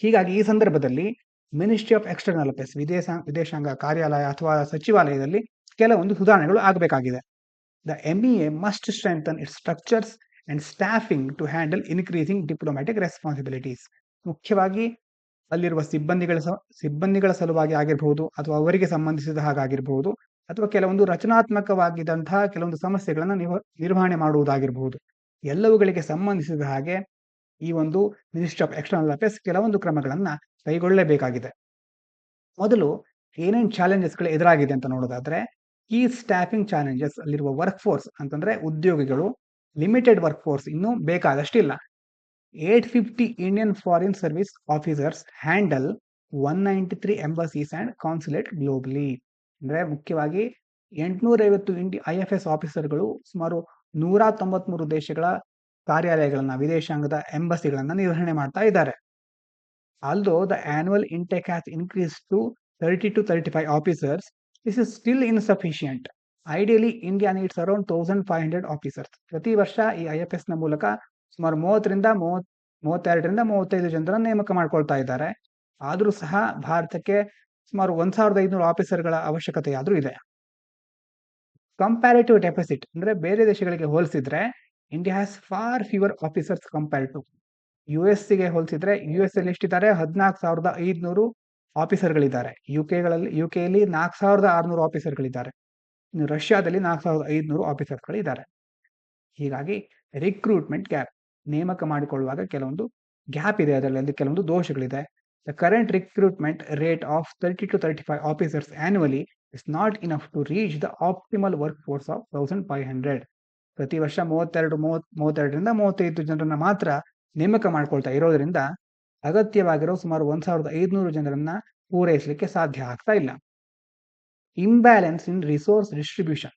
ಹೀಗಾಗಿ ಈ ಸಂದರ್ಭದಲ್ಲಿ ಮಿನಿಸ್ಟ್ರಿ ಆಫ್ ಎಕ್ಸ್ಟರ್ನಲ್ ಅಫೇರ್ಸ್ ವಿದೇಶಾಂಗ ಕಾರ್ಯಾಲಯ ಅಥವಾ ಸಚಿವಾಲಯದಲ್ಲಿ ಕೆಲವೊಂದು ಸುಧಾರಣೆಗಳು ಆಗಬೇಕಾಗಿದೆ. The MEA must strengthen its structures and staffing to handle increasing diplomatic responsibilities. ಮುಖ್ಯವಾಗಿ ಅಲ್ಲಿರುವ ಸಿಬ್ಬಂದಿಗಳ ಸಲುವಾಗಿ ಆಗಿರಬಹುದು ಅಥವಾ ಅವರಿಗೆ ಸಂಬಂಧಿಸಿದ ಹಾಗಾಗಿರಬಹುದು ಅಥವಾ ಕೆಲವೊಂದು ರಚನಾತ್ಮಕವಾಗಿದ್ದಂತಹ ಕೆಲವೊಂದು ಸಮಸ್ಯೆಗಳನ್ನ ನಿರ್ವಹಣೆ ಮಾಡುವುದಾಗಿರಬಹುದು. ಎಲ್ಲವುಗಳಿಗೆ ಸಂಬಂಧಿಸಿದ ಹಾಗೆ ಈ ಒಂದು ಮಿನಿಸ್ಟ್ರಿ ಆಫ್ ಎಕ್ಸ್ಟರ್ನಲ್ ಅಫೇರ್ಸ್ ಕೆಲವೊಂದು ಕ್ರಮಗಳನ್ನ ಕೈಗೊಳ್ಳಲೇಬೇಕಾಗಿದೆ. ಮೊದಲು ಏನೇನು ಚಾಲೆಂಜಸ್ಗಳು ಎದುರಾಗಿದೆ ಅಂತ ನೋಡೋದಾದ್ರೆ ಈ ಸ್ಟಾಫಿಂಗ್ ಚಾಲೆಂಜಸ್ ಅಲ್ಲಿರುವ ವರ್ಕ್ ಫೋರ್ಸ್ ಅಂತಂದ್ರೆ ಉದ್ಯೋಗಿಗಳು ಲಿಮಿಟೆಡ್ ವರ್ಕ್ ಫೋರ್ಸ್ ಇನ್ನೂ ಬೇಕಾದಷ್ಟಿಲ್ಲ. 850 Indian foreign service officers handle 193 embassies and consulate globally. ಅಂದ್ರೆ ಮುಖ್ಯವಾಗಿ 850 IFS ಆಫೀಸರ್ಗಳು ಸುಮಾರು 193 ದೇಶಗಳ ಕಾರ್ಯಾಲಯಗಳನ್ನ ವಿದೇಶಾಂಗದ ಎಂಬಸಿಗಳನ್ನ ನಿರ್ವಹಣೆ ಮಾಡ್ತಾ ಇದ್ದಾರೆ. Although the annual intake has increase to 30 to 35 officers, this is still insufficient. Ideally India needs around 1500 officers. ಪ್ರತಿ ವರ್ಷ ಈ IFS ನ ಮೂಲಕ ಸುಮಾರು 32 ಜನರನ್ನ ನೇಮಕ ಮಾಡ್ಕೊಳ್ತಾ ಇದ್ದಾರೆ. ಆದರೂ ಸಹ ಭಾರತಕ್ಕೆ ಸುಮಾರು 1500 ಆಫೀಸರ್ಗಳ ಅವಶ್ಯಕತೆ ಆದ್ರೂ ಇದೆ. ಕಂಪ್ಯಾರಿಟಿವ್ ಡೆಫಿಸಿಟ್ ಅಂದ್ರೆ ಬೇರೆ ದೇಶಗಳಿಗೆ ಹೋಲಿಸಿದ್ರೆ India has far fewer officers compared to US ಗೆ ಹೋಲಿಸಿದ್ರೆ US ಅಲ್ಲಿ ಎಷ್ಟಿದ್ದಾರೆ 14,500 ಆಫೀಸರ್ಗಳಿದ್ದಾರೆ. ಯುಕೆಯಲ್ಲಿ 4,600 ಆಫೀಸರ್ಗಳಿದ್ದಾರೆ. ಇನ್ನು ರಷ್ಯಾದಲ್ಲಿ 4,500 ಆಫೀಸರ್ಗಳಿದ್ದಾರೆ. ಹೀಗಾಗಿ ರಿಕ್ರೂಟ್ಮೆಂಟ್ ಗ್ಯಾಪ್, ನೇಮಕ ಮಾಡಿಕೊಳ್ಳುವಾಗ ಕೆಲವೊಂದು ಗ್ಯಾಪ್ ಇದೆ, ಅದರಲ್ಲಿ ಕೆಲವೊಂದು ದೋಷಗಳಿದೆ. The current recruitment rate of 30 to 35 officers annually is not enough to reach the optimal workforce of 1500. ಪ್ರತಿ ವರ್ಷ 32ರಿಂದ 35 ಜನರನ್ನ ಮಾತ್ರ ನೇಮಕ ಮಾಡ್ಕೊಳ್ತಾ ಇರೋದ್ರಿಂದ ಅಗತ್ಯವಾಗಿರೋ ಸುಮಾರು 1,500 ಜನರನ್ನ ಪೂರೈಸಲಿಕ್ಕೆ ಸಾಧ್ಯ ಆಗ್ತಾ ಇಲ್ಲ. Imbalance in resource distribution.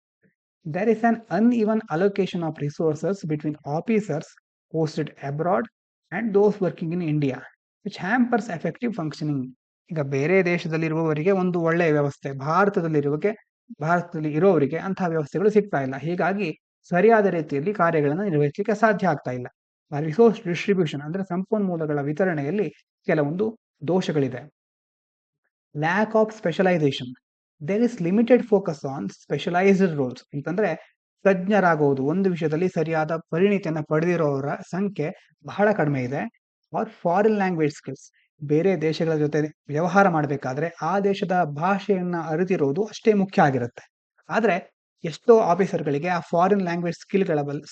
There is an uneven allocation of resources between officers posted abroad and those working in India, which hampers effective functioning. ಈಗ ಬೇರೆ ದೇಶದಲ್ಲಿರುವವರಿಗೆ ಒಂದು ಒಳ್ಳೆಯ ವ್ಯವಸ್ಥೆ, ಭಾರತದಲ್ಲಿ ಇರೋವರಿಗೆ ಅಂತಹ ವ್ಯವಸ್ಥೆಗಳು ಸಿಗ್ತಾ ಇಲ್ಲ. ಹೀಗಾಗಿ ಸರಿಯಾದ ರೀತಿಯಲ್ಲಿ ಕಾರ್ಯಗಳನ್ನು ನಿರ್ವಹಿಸಲಿಕ್ಕೆ ಸಾಧ್ಯ ಆಗ್ತಾ ಇಲ್ಲ. ರಿಸೋರ್ಸ್ ಡಿಸ್ಟ್ರಿಬ್ಯೂಷನ್ ಅಂದ್ರೆ ಸಂಪನ್ಮೂಲಗಳ ವಿತರಣೆಯಲ್ಲಿ ಕೆಲವೊಂದು ದೋಷಗಳಿದೆ. Lack of specialisation. There is limited focus on specialised roles. ಅಂತಂದ್ರೆ ತಜ್ಞರಾಗುವುದು ಒಂದು ವಿಷಯದಲ್ಲಿ ಸರಿಯಾದ ಪರಿಣಿತಿಯನ್ನು ಪಡೆದಿರೋರ ಸಂಖ್ಯೆ ಬಹಳ ಕಡಿಮೆ ಇದೆ. Or foreign language skills. ಬೇರೆ ದೇಶಗಳ ಜೊತೆ ವ್ಯವಹಾರ ಮಾಡಬೇಕಾದ್ರೆ ಆ ದೇಶದ ಭಾಷೆಯನ್ನ ಅರಿತಿರೋದು ಅಷ್ಟೇ ಮುಖ್ಯ ಆಗಿರುತ್ತೆ. ಆದ್ರೆ ಎಷ್ಟೋ ಆಫೀಸರ್ಗಳಿಗೆ ಆ ಫಾರಿನ್ ಲ್ಯಾಂಗ್ವೇಜ್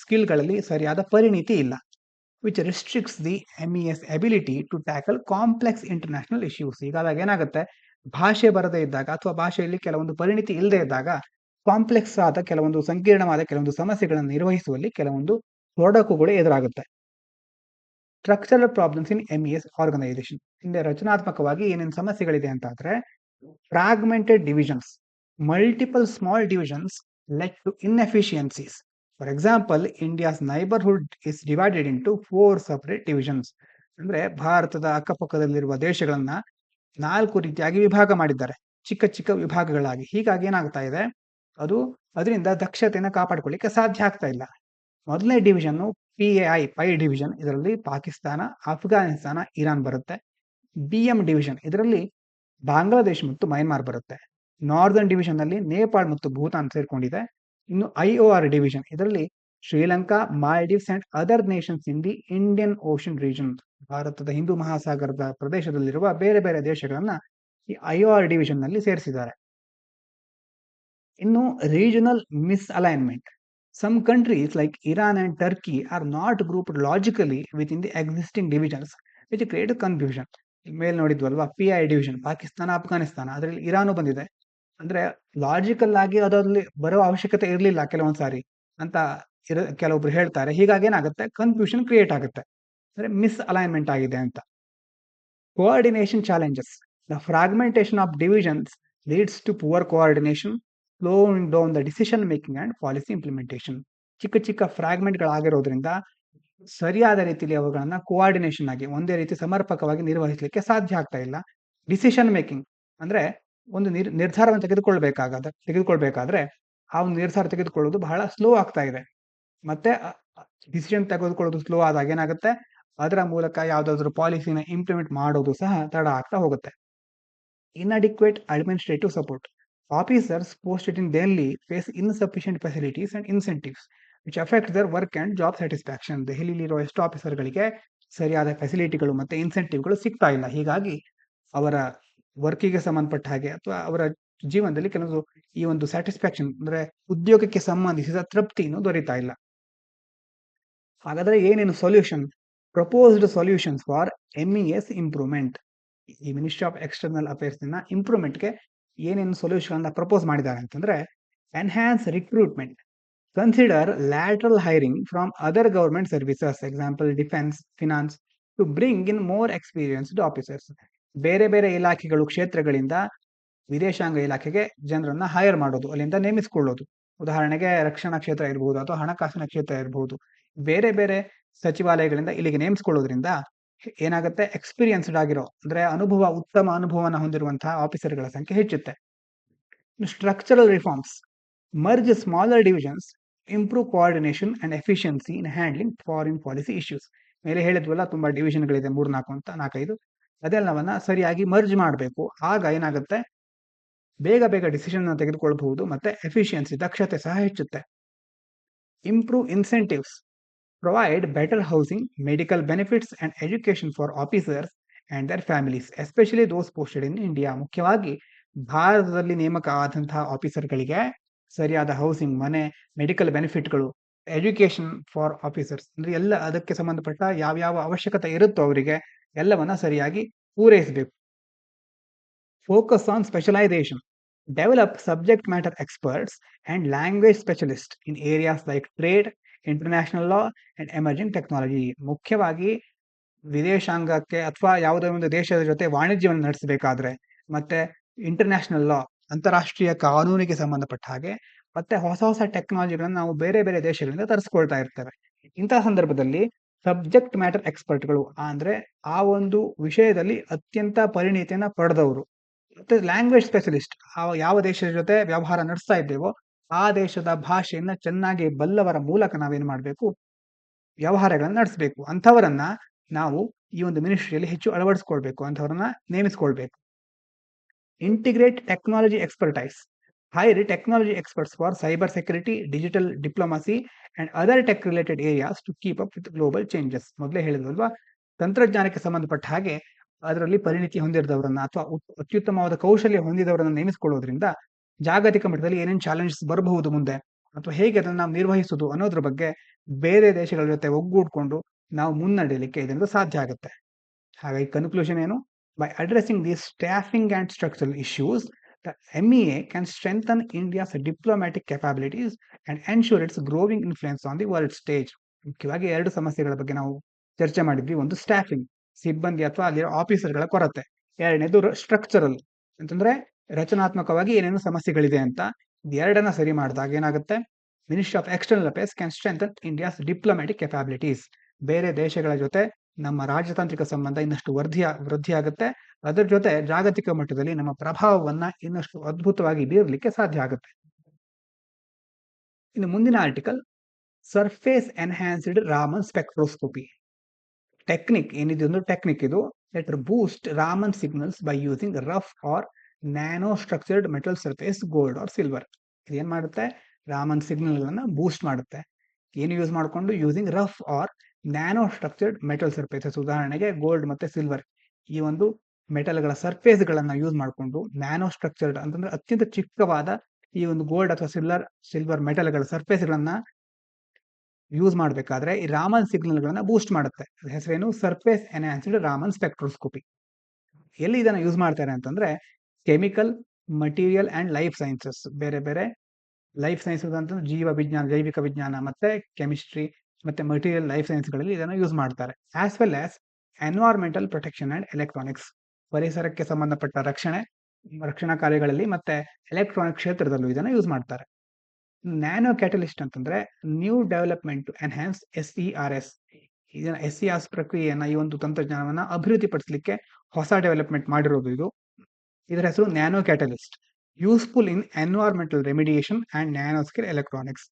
ಸ್ಕಿಲ್ಗಳಲ್ಲಿ ಸರಿಯಾದ ಪರಿಣಿತಿ ಇಲ್ಲ. Which restricts the MES ability to tackle complex international issues. ಹೀಗಾದಾಗ ಏನಾಗುತ್ತೆ, ಭಾಷೆ ಬರದೇ ಇದ್ದಾಗ ಅಥವಾ ಭಾಷೆಯಲ್ಲಿ ಕೆಲವೊಂದು ಪರಿಣಿತಿ ಇಲ್ಲದೆ ಇದ್ದಾಗ ಕಾಂಪ್ಲೆಕ್ಸ್ ಆದ ಕೆಲವೊಂದು ಸಂಕೀರ್ಣವಾದ ಕೆಲವೊಂದು ಸಮಸ್ಯೆಗಳನ್ನು ನಿರ್ವಹಿಸುವಲ್ಲಿ ಕೆಲವೊಂದು ತೊಡಕುಗಳು ಎದುರಾಗುತ್ತೆ. Structural problems in MES organisation. ಹಿಂದೆ ರಚನಾತ್ಮಕವಾಗಿ ಏನೇನು ಸಮಸ್ಯೆಗಳಿದೆ ಅಂತ ಆದ್ರೆ, fragmented divisions, multiple small divisions led to inefficiencies. For example, India's neighbourhood is divided into 4 separate divisions. ಅಂದ್ರೆ ಭಾರತದ ಅಕ್ಕಪಕ್ಕದಲ್ಲಿರುವ ದೇಶಗಳನ್ನ 4 ರೀತಿಯಾಗಿ ವಿಭಾಗ ಮಾಡಿದ್ದಾರೆ, ಚಿಕ್ಕ ಚಿಕ್ಕ ವಿಭಾಗಗಳಾಗಿ. ಹೀಗಾಗಿ ಏನಾಗ್ತಾ ಇದೆ, ಅದರಿಂದ ದಕ್ಷತೆಯನ್ನು ಕಾಪಾಡಿಕೊಳ್ಳಿಕ್ಕೆ ಸಾಧ್ಯ ಆಗ್ತಾ ಇಲ್ಲ. ಮೊದಲನೇ ಡಿವಿಷನ್ PAI ಪೈ ಡಿವಿಷನ್, ಇದರಲ್ಲಿ ಪಾಕಿಸ್ತಾನ, ಅಫ್ಘಾನಿಸ್ತಾನ, ಇರಾನ್ ಬರುತ್ತೆ. BM ಡಿವಿಷನ್, ಇದರಲ್ಲಿ ಬಾಂಗ್ಲಾದೇಶ್ ಮತ್ತು ಮಯನ್ಮಾರ್ ಬರುತ್ತೆ. ನಾರ್ದರ್ನ್ ಡಿವಿಷನ್ ನಲ್ಲಿ ನೇಪಾಳ್ ಮತ್ತು ಭೂತಾನ್ ಸೇರ್ಕೊಂಡಿದೆ. ಇನ್ನು IOR ಡಿವಿಷನ್, ಇದರಲ್ಲಿ Sri Lanka, Maldives and other Nations in the Indian ocean region. ಭಾರತದ ಹಿಂದೂ ಮಹಾಸಾಗರದ ಪ್ರದೇಶದಲ್ಲಿರುವ ಬೇರೆ ಬೇರೆ ದೇಶಗಳನ್ನ ಈ IOR ಡಿವಿಷನ್ ನಲ್ಲಿ ಸೇರಿಸಿದ್ದಾರೆ. ಇನ್ನು regional ಮಿಸ್ಅಲೈನ್ಮೆಂಟ್. Some countries like Iran and Turkey are not grouped logically within the existing divisions, which create confusion. ಮೇಲೆ ನೋಡಿದ್ವಲ್ವಾ, PI ಡಿವಿಷನ್ ಪಾಕಿಸ್ತಾನ, ಅಫ್ಘಾನಿಸ್ತಾನ, ಅದರಲ್ಲಿ ಇರಾನು ಬಂದಿದೆ. ಅಂದ್ರೆ ಲಾಜಿಕಲ್ ಆಗಿ ಅದರಲ್ಲಿ ಬರೋ ಅವಶ್ಯಕತೆ ಇರಲಿಲ್ಲ ಕೆಲವೊಂದ್ ಸಾರಿ ಅಂತ ಕೆಲವೊಬ್ರು ಹೇಳ್ತಾರೆ. ಹೀಗಾಗಿ ಏನಾಗುತ್ತೆ, ಕನ್ಫ್ಯೂಷನ್ ಕ್ರಿಯೇಟ್ ಆಗುತ್ತೆ, ಅಂದ್ರೆ ಮಿಸ್ ಅಲೈನ್ಮೆಂಟ್ ಆಗಿದೆ ಅಂತ. Coordination challenges. The fragmentation of divisions leads to poor coordination, slowing down the decision making and policy implementation. ಚಿಕ್ಕ ಚಿಕ್ಕ ಫ್ರಾಗ್ಮೆಂಟ್ಗಳಾಗಿರೋದ್ರಿಂದ ಸರಿಯಾದ ರೀತಿಯಲ್ಲಿ ಅವುಗಳನ್ನ ಕೋಆರ್ಡಿನೇಷನ್ ಆಗಿ ಒಂದೇ ರೀತಿ ಸಮರ್ಪಕವಾಗಿ ನಿರ್ವಹಿಸಲಿಕ್ಕೆ ಸಾಧ್ಯ ಆಗ್ತಾ ಇಲ್ಲ. ಡಿಸಿಷನ್ ಮೇಕಿಂಗ್ ಅಂದ್ರೆ ಒಂದು ನಿರ್ಧಾರವನ್ನು ತೆಗೆದುಕೊಳ್ಬೇಕಾದ್ರೆ ಆ ಒಂದು ನಿರ್ಧಾರ ತೆಗೆದುಕೊಳ್ಳೋದು ಬಹಳ ಸ್ಲೋ ಆಗ್ತಾ ಇದೆ. ಮತ್ತೆ ಡಿಸಿಷನ್ ತೆಗೆದುಕೊಳ್ಳೋದು ಸ್ಲೋ ಆದಾಗ ಏನಾಗುತ್ತೆ, ಅದರ ಮೂಲಕ ಯಾವ್ದಾದ್ರು ಪಾಲಿಸಿನ ಇಂಪ್ಲಿಮೆಂಟ್ ಮಾಡೋದು ಸಹ ತಡ ಆಗ್ತಾ ಹೋಗುತ್ತೆ. Inadequate administrative support. Officers posted in Delhi face insufficient facilities and incentives, which affect their work and job satisfaction. ದೆಹಲಿಲಿರೋ ಎಷ್ಟು ಆಫೀಸರ್ಗಳಿಗೆ ಸರಿಯಾದ ಫೆಸಿಲಿಟಿಗಳು ಮತ್ತೆ ಇನ್ಸೆಂಟಿವ್ಗಳು ಸಿಗ್ತಾ ಇಲ್ಲ. ಹೀಗಾಗಿ ಅವರ ವರ್ಕಿಗೆ ಸಂಬಂಧಪಟ್ಟ ಹಾಗೆ ಅಥವಾ ಅವರ ಜೀವನದಲ್ಲಿ ಕೆಲವು ಈ ಒಂದು ಸ್ಯಾಟಿಸ್ಫ್ಯಾಕ್ಷನ್ ಅಂದ್ರೆ ಉದ್ಯೋಗಕ್ಕೆ ಸಂಬಂಧಿಸಿದ ತೃಪ್ತಿನೂ ದೊರೀತಾ ಇಲ್ಲ. ಹಾಗಾದ್ರೆ ಏನೇನು solution? Proposed solutions for MES improvement. ಈ ಮಿನಿಸ್ಟ್ರಿ ಆಫ್ ಎಕ್ಸ್ಟರ್ನಲ್ ಅಫೇರ್ಸ್ ನ ಇಂಪ್ರೂವ್ಮೆಂಟ್ಗೆ ಏನೇನು ಸೊಲ್ಯೂಷನ್ ಪ್ರಪೋಸ್ ಮಾಡಿದ್ದಾರೆ ಅಂತಂದ್ರೆ, enhance recruitment, consider lateral hiring from other government services, example defence, finance, to bring in more experienced officers. ಬೇರೆ ಬೇರೆ ಇಲಾಖೆಗಳು, ಕ್ಷೇತ್ರಗಳಿಂದ ವಿದೇಶಾಂಗ ಇಲಾಖೆಗೆ ಜನರನ್ನ ಹೈರ್ ಮಾಡೋದು, ಅಲ್ಲಿಂದ ನೇಮಿಸಿಕೊಳ್ಳೋದು. ಉದಾಹರಣೆಗೆ ರಕ್ಷಣಾ ಕ್ಷೇತ್ರ ಇರಬಹುದು ಅಥವಾ ಹಣಕಾಸಿನ ಕ್ಷೇತ್ರ ಇರಬಹುದು. ಬೇರೆ ಬೇರೆ ಸಚಿವಾಲಯಗಳಿಂದ ಇಲ್ಲಿಗೆ ನೇಮಿಸಿಕೊಳ್ಳೋದ್ರಿಂದ ಏನಾಗುತ್ತೆ, ಎಕ್ಸ್ಪೀರಿಯನ್ಸ್ಡ್ ಆಗಿರೋ ಅಂದ್ರೆ ಉತ್ತಮ ಅನುಭವನ ಹೊಂದಿರುವಂತಹ ಆಫೀಸರ್ಗಳ ಸಂಖ್ಯೆ ಹೆಚ್ಚುತ್ತೆ. Structural reforms, merge smaller divisions, improve coordination and efficiency in handling foreign policy issues. ಮೇಲೆ ಹೇಳಿದ್ವಲ್ಲ, ತುಂಬಾ ಡಿವಿಷನ್ಗಳಿದೆ, 4-5 ಅದೆಲ್ಲವನ್ನ ಸರಿಯಾಗಿ ಮರ್ಜ್ ಮಾಡಬೇಕು. ಆಗ ಏನಾಗುತ್ತೆ, ಬೇಗ ಬೇಗ ಡಿಸಿಷನ್ ತೆಗೆದುಕೊಳ್ಳಬಹುದು ಮತ್ತೆ ಎಫಿಷಿಯನ್ಸಿ, ದಕ್ಷತೆ ಸಹ ಹೆಚ್ಚುತ್ತೆ. Improve incentives, provide better housing, medical benefits and education for officers and their families, especially those posted in India. ಮುಖ್ಯವಾಗಿ ಭಾರತದಲ್ಲಿ ನೇಮಕ ಆದಂತಹ ಆಫೀಸರ್ಗಳಿಗೆ ಸರಿಯಾದ ಹೌಸಿಂಗ್, ಮನೆ, ಮೆಡಿಕಲ್ ಬೆನಿಫಿಟ್ಗಳು, ಎಜುಕೇಶನ್ ಫಾರ್ ಆಫೀಸರ್ಸ್ ಅಂದ್ರೆ ಎಲ್ಲ ಅದಕ್ಕೆ ಸಂಬಂಧಪಟ್ಟ ಯಾವ್ಯಾವ ಅವಶ್ಯಕತೆ ಇರುತ್ತೋ ಅವರಿಗೆ ಎಲ್ಲವನ್ನ ಸರಿಯಾಗಿ ಪೂರೈಸಬೇಕು. Focus on specialisation, develop subject matter experts and language specialist in areas like trade, international law and emerging technology. ಮುಖ್ಯವಾಗಿ ವಿದೇಶಾಂಗಕ್ಕೆ ಅಥವಾ ಯಾವುದೇ ಒಂದು ದೇಶದ ಜೊತೆ ವಾಣಿಜ್ಯವನ್ನು ನಡೆಸಬೇಕಾದ್ರೆ, ಮತ್ತೆ ಇಂಟರ್ನ್ಯಾಷನಲ್ ಲಾ, ಅಂತಾರಾಷ್ಟ್ರೀಯ ಕಾನೂನಿಗೆ ಸಂಬಂಧಪಟ್ಟ ಹಾಗೆ, ಮತ್ತೆ ಹೊಸ ಹೊಸ ಟೆಕ್ನಾಲಜಿಗಳನ್ನು ನಾವು ಬೇರೆ ಬೇರೆ ದೇಶಗಳಿಂದ ತರಿಸ್ಕೊಳ್ತಾ ಇರ್ತೇವೆ. ಇಂತಹ ಸಂದರ್ಭದಲ್ಲಿ ಸಬ್ಜೆಕ್ಟ್ ಮ್ಯಾಟರ್ ಎಕ್ಸ್ಪರ್ಟ್ಗಳು ಅಂದ್ರೆ ಆ ಒಂದು ವಿಷಯದಲ್ಲಿ ಅತ್ಯಂತ ಪರಿಣಿತಿಯನ್ನ ಪಡೆದವರು, ಮತ್ತೆ ಲ್ಯಾಂಗ್ವೇಜ್ ಸ್ಪೆಷಲಿಸ್ಟ್, ಯಾವ ದೇಶದ ಜೊತೆ ವ್ಯವಹಾರ ನಡೆಸ್ತಾ ಇದ್ದೇವೋ ಆ ದೇಶದ ಭಾಷೆಯನ್ನ ಚೆನ್ನಾಗಿ ಬಲ್ಲವರ ಮೂಲಕ ನಾವೇನ್ ಮಾಡಬೇಕು, ವ್ಯವಹಾರಗಳನ್ನ ನಡೆಸಬೇಕು. ಅಂಥವರನ್ನ ನಾವು ಈ ಒಂದು ಮಿನಿಸ್ಟ್ರಿಯಲ್ಲಿ ಹೆಚ್ಚು ಅಳವಡಿಸ್ಕೊಳ್ಬೇಕು, ಅಂಥವರನ್ನ ನೇಮಿಸ್ಕೊಳ್ಬೇಕು. Integrate technology expertise, hire technology experts for cyber security, digital diplomacy and other tech related areas to keep up with global changes. ಮೊದಲೇ ಹೇಳಿದ್ವಲ್ವಾ, ತಂತ್ರಜ್ಞಾನಕ್ಕೆ ಸಂಬಂಧಪಟ್ಟ ಹಾಗೆ ಅದರಲ್ಲಿ ಪರಿಣಿತಿ ಹೊಂದಿರದವರನ್ನ ಅಥವಾ ಅತ್ಯುತ್ತಮವಾದ ಕೌಶಲ್ಯ ಹೊಂದಿದವರನ್ನ ನೇಮಿಸಿಕೊಳ್ಳೋದ್ರಿಂದ ಜಾಗತಿಕ ಮಟ್ಟದಲ್ಲಿ ಏನೇನು ಚಾಲೆಂಜಸ್ ಬರಬಹುದು ಮುಂದೆ ಅಥವಾ ಹೇಗೆ ಅದನ್ನ ನಾವು ನಿರ್ವಹಿಸುವುದು ಅನ್ನೋದ್ರ ಬಗ್ಗೆ ಬೇರೆ ದೇಶಗಳ ಜೊತೆ ಒಗ್ಗೂಡ್ಕೊಂಡು ನಾವು ಮುನ್ನಡೆಯಲಿಕ್ಕೆ ಇದರಿಂದ ಸಾಧ್ಯ ಆಗುತ್ತೆ. ಹಾಗಾಗಿ ಕನ್ಕ್ಲೂಷನ್ ಏನು? By addressing these staffing and structural issues, the MEA can strengthen India's diplomatic capabilities and ensure it's growing influence on the world stage. ಮುಖ್ಯವಾಗಿ 2 ಸಮಸ್ಯೆಗಳ ಬಗ್ಗೆ ನಾವು ಚರ್ಚೆ ಮಾಡಿದ್ವಿ. ಒಂದು ಸ್ಟಾಫಿಂಗ್, ಸಿಬ್ಬಂದಿ ಅಥವಾ ಅಲ್ಲಿರೋ ಆಫೀಸರ್ಗಳ ಕೊರತೆ. ಎರಡನೇದು ಸ್ಟ್ರಕ್ಚರಲ್ ಅಂತಂದ್ರೆ ರಚನಾತ್ಮಕವಾಗಿ ಏನೇನು ಸಮಸ್ಯೆಗಳಿದೆ ಅಂತ. ಎರಡನ್ನ ಸರಿ ಮಾಡಿದಾಗ ಏನಾಗುತ್ತೆ? Ministry of external affairs can strengthen India's diplomatic capabilities. ಬೇರೆ ದೇಶಗಳ ಜೊತೆ ನಮ್ಮ ರಾಜತಾಂತ್ರಿಕ ಸಂಬಂಧ ಇನ್ನಷ್ಟು ವೃದ್ಧಿ ಆಗುತ್ತೆ. ಅದರ ಜೊತೆ ಜಾಗತಿಕ ಮಟ್ಟದಲ್ಲಿ ನಮ್ಮ ಪ್ರಭಾವವನ್ನ ಇನ್ನಷ್ಟು ಅದ್ಭುತವಾಗಿ ಬೀರಲಿಕ್ಕೆ ಸಾಧ್ಯ ಆಗುತ್ತೆ. ಇನ್ನು ಮುಂದಿನ article, surface enhanced Raman spectroscopy. Technique ಏನಿದೆ, ಒಂದು ಟೆಕ್ನಿಕ್ ಇದು. Let boost Raman signals by using rough or nano structured metal surface, gold or silver. ಇದು ಏನ್ ಮಾಡುತ್ತೆ? ರಾಮನ್ ಸಿಗ್ನಲ್ ಗಳನ್ನ ಬೂಸ್ಟ್ ಮಾಡುತ್ತೆ. ಏನು ಯೂಸ್ ಮಾಡಿಕೊಂಡು? Using rough or nano structured metal surfaces. ಉದಾಹರಣೆಗೆ ಗೋಲ್ಡ್ ಮತ್ತೆ ಸಿಲ್ವರ್, ಈ ಒಂದು ಮೆಟಲ್ಗಳ ಸರ್ಫೇಸ್ ಗಳನ್ನ ಯೂಸ್ ಮಾಡಿಕೊಂಡು, ನ್ಯಾನೋ ಸ್ಟ್ರಕ್ಚರ್ಡ್ ಅಂತಂದ್ರೆ ಅತ್ಯಂತ ಚಿಕ್ಕವಾದ ಈ ಒಂದು ಗೋಲ್ಡ್ ಅಥವಾ ಸಿಲ್ವರ್ ಮೆಟಲ್ಗಳ ಸರ್ಫೇಸ್ ಗಳನ್ನ ಯೂಸ್ ಮಾಡಬೇಕಾದ್ರೆ ಈ ರಾಮನ್ ಸಿಗ್ನಲ್ ಗಳನ್ನ ಬೂಸ್ಟ್ ಮಾಡುತ್ತೆ. ಹೆಸರೇನು? Surface enhanced Raman spectroscopy. ಎಲ್ಲಿ ಇದನ್ನ ಯೂಸ್ ಮಾಡ್ತಾರೆ ಅಂತಂದ್ರೆ chemical, material and life sciences, ಬೇರೆ ಬೇರೆ ಲೈಫ್ ಸೈನ್ಸ್ ಅಂತಂದ್ರೆ ಜೀವ ವಿಜ್ಞಾನ, ಜೈವಿಕ ವಿಜ್ಞಾನ, ಮತ್ತೆ ಕೆಮಿಸ್ಟ್ರಿ ಮತ್ತೆ ಮಟೀರಿಯಲ್ ಲೈಫ್ ಸೈನ್ಸ್ ಗಳಲ್ಲಿ ಇದನ್ನು ಯೂಸ್ ಮಾಡ್ತಾರೆ. As well as environmental protection and electronics, ಪರಿಸರಕ್ಕೆ ಸಂಬಂಧಪಟ್ಟ ರಕ್ಷಣಾ ಕಾರ್ಯಗಳಲ್ಲಿ ಮತ್ತೆ ಎಲೆಕ್ಟ್ರಾನಿಕ್ ಕ್ಷೇತ್ರದಲ್ಲೂ ಇದನ್ನು ಯೂಸ್ ಮಾಡ್ತಾರೆ. ನ್ಯಾನೋ ಕ್ಯಾಟಲಿಸ್ಟ್ ಅಂತಂದ್ರೆ new development to enhance SERS. ಇದನ್ನ SERS ಪ್ರಕ್ರಿಯೆಯನ್ನ, ಈ ಒಂದು ತಂತ್ರಜ್ಞಾನವನ್ನ ಅಭಿವೃದ್ಧಿಪಡಿಸಲಿಕ್ಕೆ ಹೊಸ ಡೆವಲಪ್ಮೆಂಟ್ ಮಾಡಿರೋದು ಇದು. ಇದರ ಹೆಸರು nano catalyst. Useful in environmental remediation and nanoscale electronics.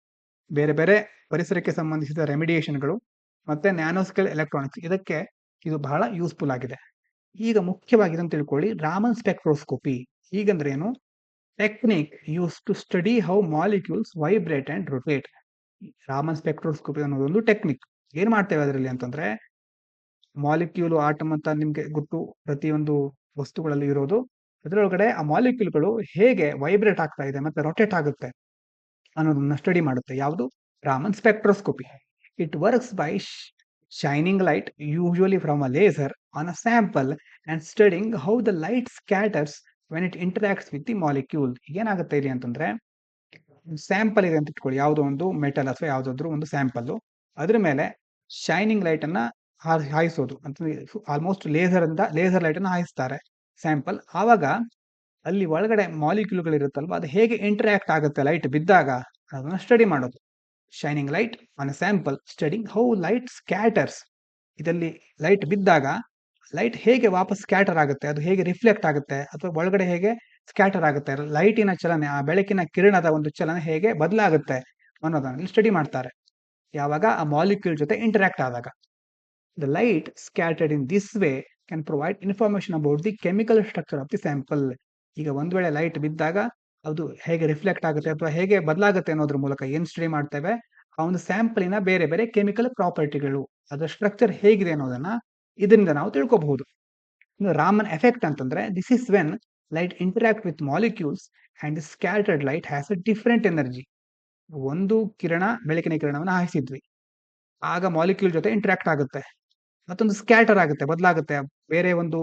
ಬೇರೆ ಬೇರೆ ಪರಿಸರಕ್ಕೆ ಸಂಬಂಧಿಸಿದ ರೆಮಿಡಿಯೇಷನ್ಗಳು ಮತ್ತೆ ನ್ಯಾನೋಸ್ಕೇಲ್ ಎಲೆಕ್ಟ್ರಾನಿಕ್ಸ್, ಇದಕ್ಕೆ ಇದು ಬಹಳ ಯೂಸ್ಫುಲ್ ಆಗಿದೆ. ಈಗ ಮುಖ್ಯವಾಗಿ ಇದನ್ನು ತಿಳ್ಕೊಳ್ಳಿ, ರಾಮನ್ ಸ್ಪೆಕ್ಟ್ರೋಸ್ಕೋಪಿ ಹೀಗಂದ್ರೆ ಏನು? Technique use to study how molecules vibrate and rotate. Raman spectroscopy ಅನ್ನೋದು ಒಂದು ಟೆಕ್ನಿಕ್. ಏನ್ ಮಾಡ್ತೇವೆ ಅದರಲ್ಲಿ ಅಂತಂದ್ರೆ, ಮಾಲಿಕ್ಯೂಲ್ ಆಟಮ್ ಅಂತ ನಿಮ್ಗೆ ಗೊತ್ತು, ಪ್ರತಿಯೊಂದು ವಸ್ತುಗಳಲ್ಲಿ ಇರೋದು. ಅದರೊಳಗಡೆ ಆ ಮಾಲಿಕ್ಯೂಲ್ಗಳು ಹೇಗೆ ವೈಬ್ರೇಟ್ ಆಗ್ತಾ ಇದೆ ಮತ್ತೆ ರೊಟೇಟ್ ಆಗುತ್ತೆ ಅನ್ನೋದನ್ನ ಸ್ಟಡಿ ಮಾಡುತ್ತೆ. ಯಾವುದು? Raman spectroscopy. It works by shining light, usually from a laser, on a sample and studying how the light scatters when it interacts with the molecule. ಏನಾಗುತ್ತೆ ಇಲ್ಲಿ ಅಂತಂದ್ರೆ, ಸ್ಯಾಂಪಲ್ ಇದೆ ಅಂತ ಇಟ್ಕೊಳ್ಳಿ, ಯಾವುದೋ ಒಂದು ಮೆಟಲ್ ಅಥವಾ ಯಾವುದಾದ್ರೂ ಒಂದು ಸ್ಯಾಂಪಲ್, ಅದ್ರ ಮೇಲೆ ಶೈನಿಂಗ್ ಲೈಟ್ ಅನ್ನ ಹಾಯಿಸೋದು ಅಂತಂದ್ರೆ ಆಲ್ಮೋಸ್ಟ್ ಲೇಸರ್ ಲೈಟ್ ಅನ್ನ ಹಾಯಿಸ್ತಾರೆ ಸ್ಯಾಂಪಲ್. ಆವಾಗ ಅಲ್ಲಿ ಒಳಗಡೆ ಮಾಲಿಕ್ಯೂಲ್ಗಳು ಇರುತ್ತಲ್ವಾ, ಅದು ಹೇಗೆ ಇಂಟರಾಕ್ಟ್ ಆಗುತ್ತೆ ಲೈಟ್ ಬಿದ್ದಾಗ ಅದನ್ನ ಸ್ಟಡಿ ಮಾಡೋದು. Shining light on a sample, studying how light scatters. ಇದರಲ್ಲಿ ಲೈಟ್ ಬಿದ್ದಾಗ ಲೈಟ್ ಹೇಗೆ ವಾಪಸ್ ಸ್ಕ್ಯಾಟರ್ ಆಗುತ್ತೆ, ಅದು ಹೇಗೆ ರಿಫ್ಲೆಕ್ಟ್ ಆಗುತ್ತೆ ಅಥವಾ ಒಳಗಡೆ ಹೇಗೆ ಸ್ಕ್ಯಾಟರ್ ಆಗುತ್ತೆ, ಲೈಟಿನ ಚಲನೆ, ಆ ಬೆಳಕಿನ ಕಿರಣದ ಒಂದು ಚಲನೆ ಹೇಗೆ ಬದಲಾಗುತ್ತೆ ಅನ್ನೋದನ್ನ ಸ್ಟಡಿ ಮಾಡ್ತಾರೆ ಯಾವಾಗ ಆ ಮಾಲಿಕ್ಯೂಲ್ ಜೊತೆ ಇಂಟರಾಕ್ಟ್ ಆದಾಗ. The light scattered in this way can provide information about the chemical structure of the sample. ಈಗ ಒಂದ್ ವೇಳೆ ಲೈಟ್ ಬಿದ್ದಾಗ ಅದು ಹೇಗೆ ರಿಫ್ಲೆಕ್ಟ್ ಆಗುತ್ತೆ ಅಥವಾ ಹೇಗೆ ಬದಲಾಗುತ್ತೆ ಅನ್ನೋದ್ರ ಮೂಲಕ ಏನ್ ಸ್ಟಡಿ ಮಾಡ್ತೇವೆ, ಆ ಒಂದು ಸ್ಯಾಂಪಲಿನ ಬೇರೆ ಬೇರೆ ಕೆಮಿಕಲ್ ಪ್ರಾಪರ್ಟಿಗಳು, ಅದರ ಸ್ಟ್ರಕ್ಚರ್ ಹೇಗಿದೆ ಅನ್ನೋದನ್ನ ಇದರಿಂದ ನಾವು ತಿಳ್ಕೋಬಹುದು. ರಾಮನ್ ಎಫೆಕ್ಟ್ ಅಂತಂದ್ರೆ, this is when light interact with molecules and the scattered light has a different energy. ಒಂದು ಬೆಳಕಿನ ಕಿರಣವನ್ನು ಹಾಯಿಸಿದ್ವಿ, ಆಗ ಮಾಲಿಕ್ಯೂಲ್ ಜೊತೆ ಇಂಟರಾಕ್ಟ್ ಆಗುತ್ತೆ, ಮತ್ತೊಂದು ಸ್ಕ್ಯಾಟರ್ ಆಗುತ್ತೆ, ಬದಲಾಗುತ್ತೆ, ಬೇರೆ ಒಂದು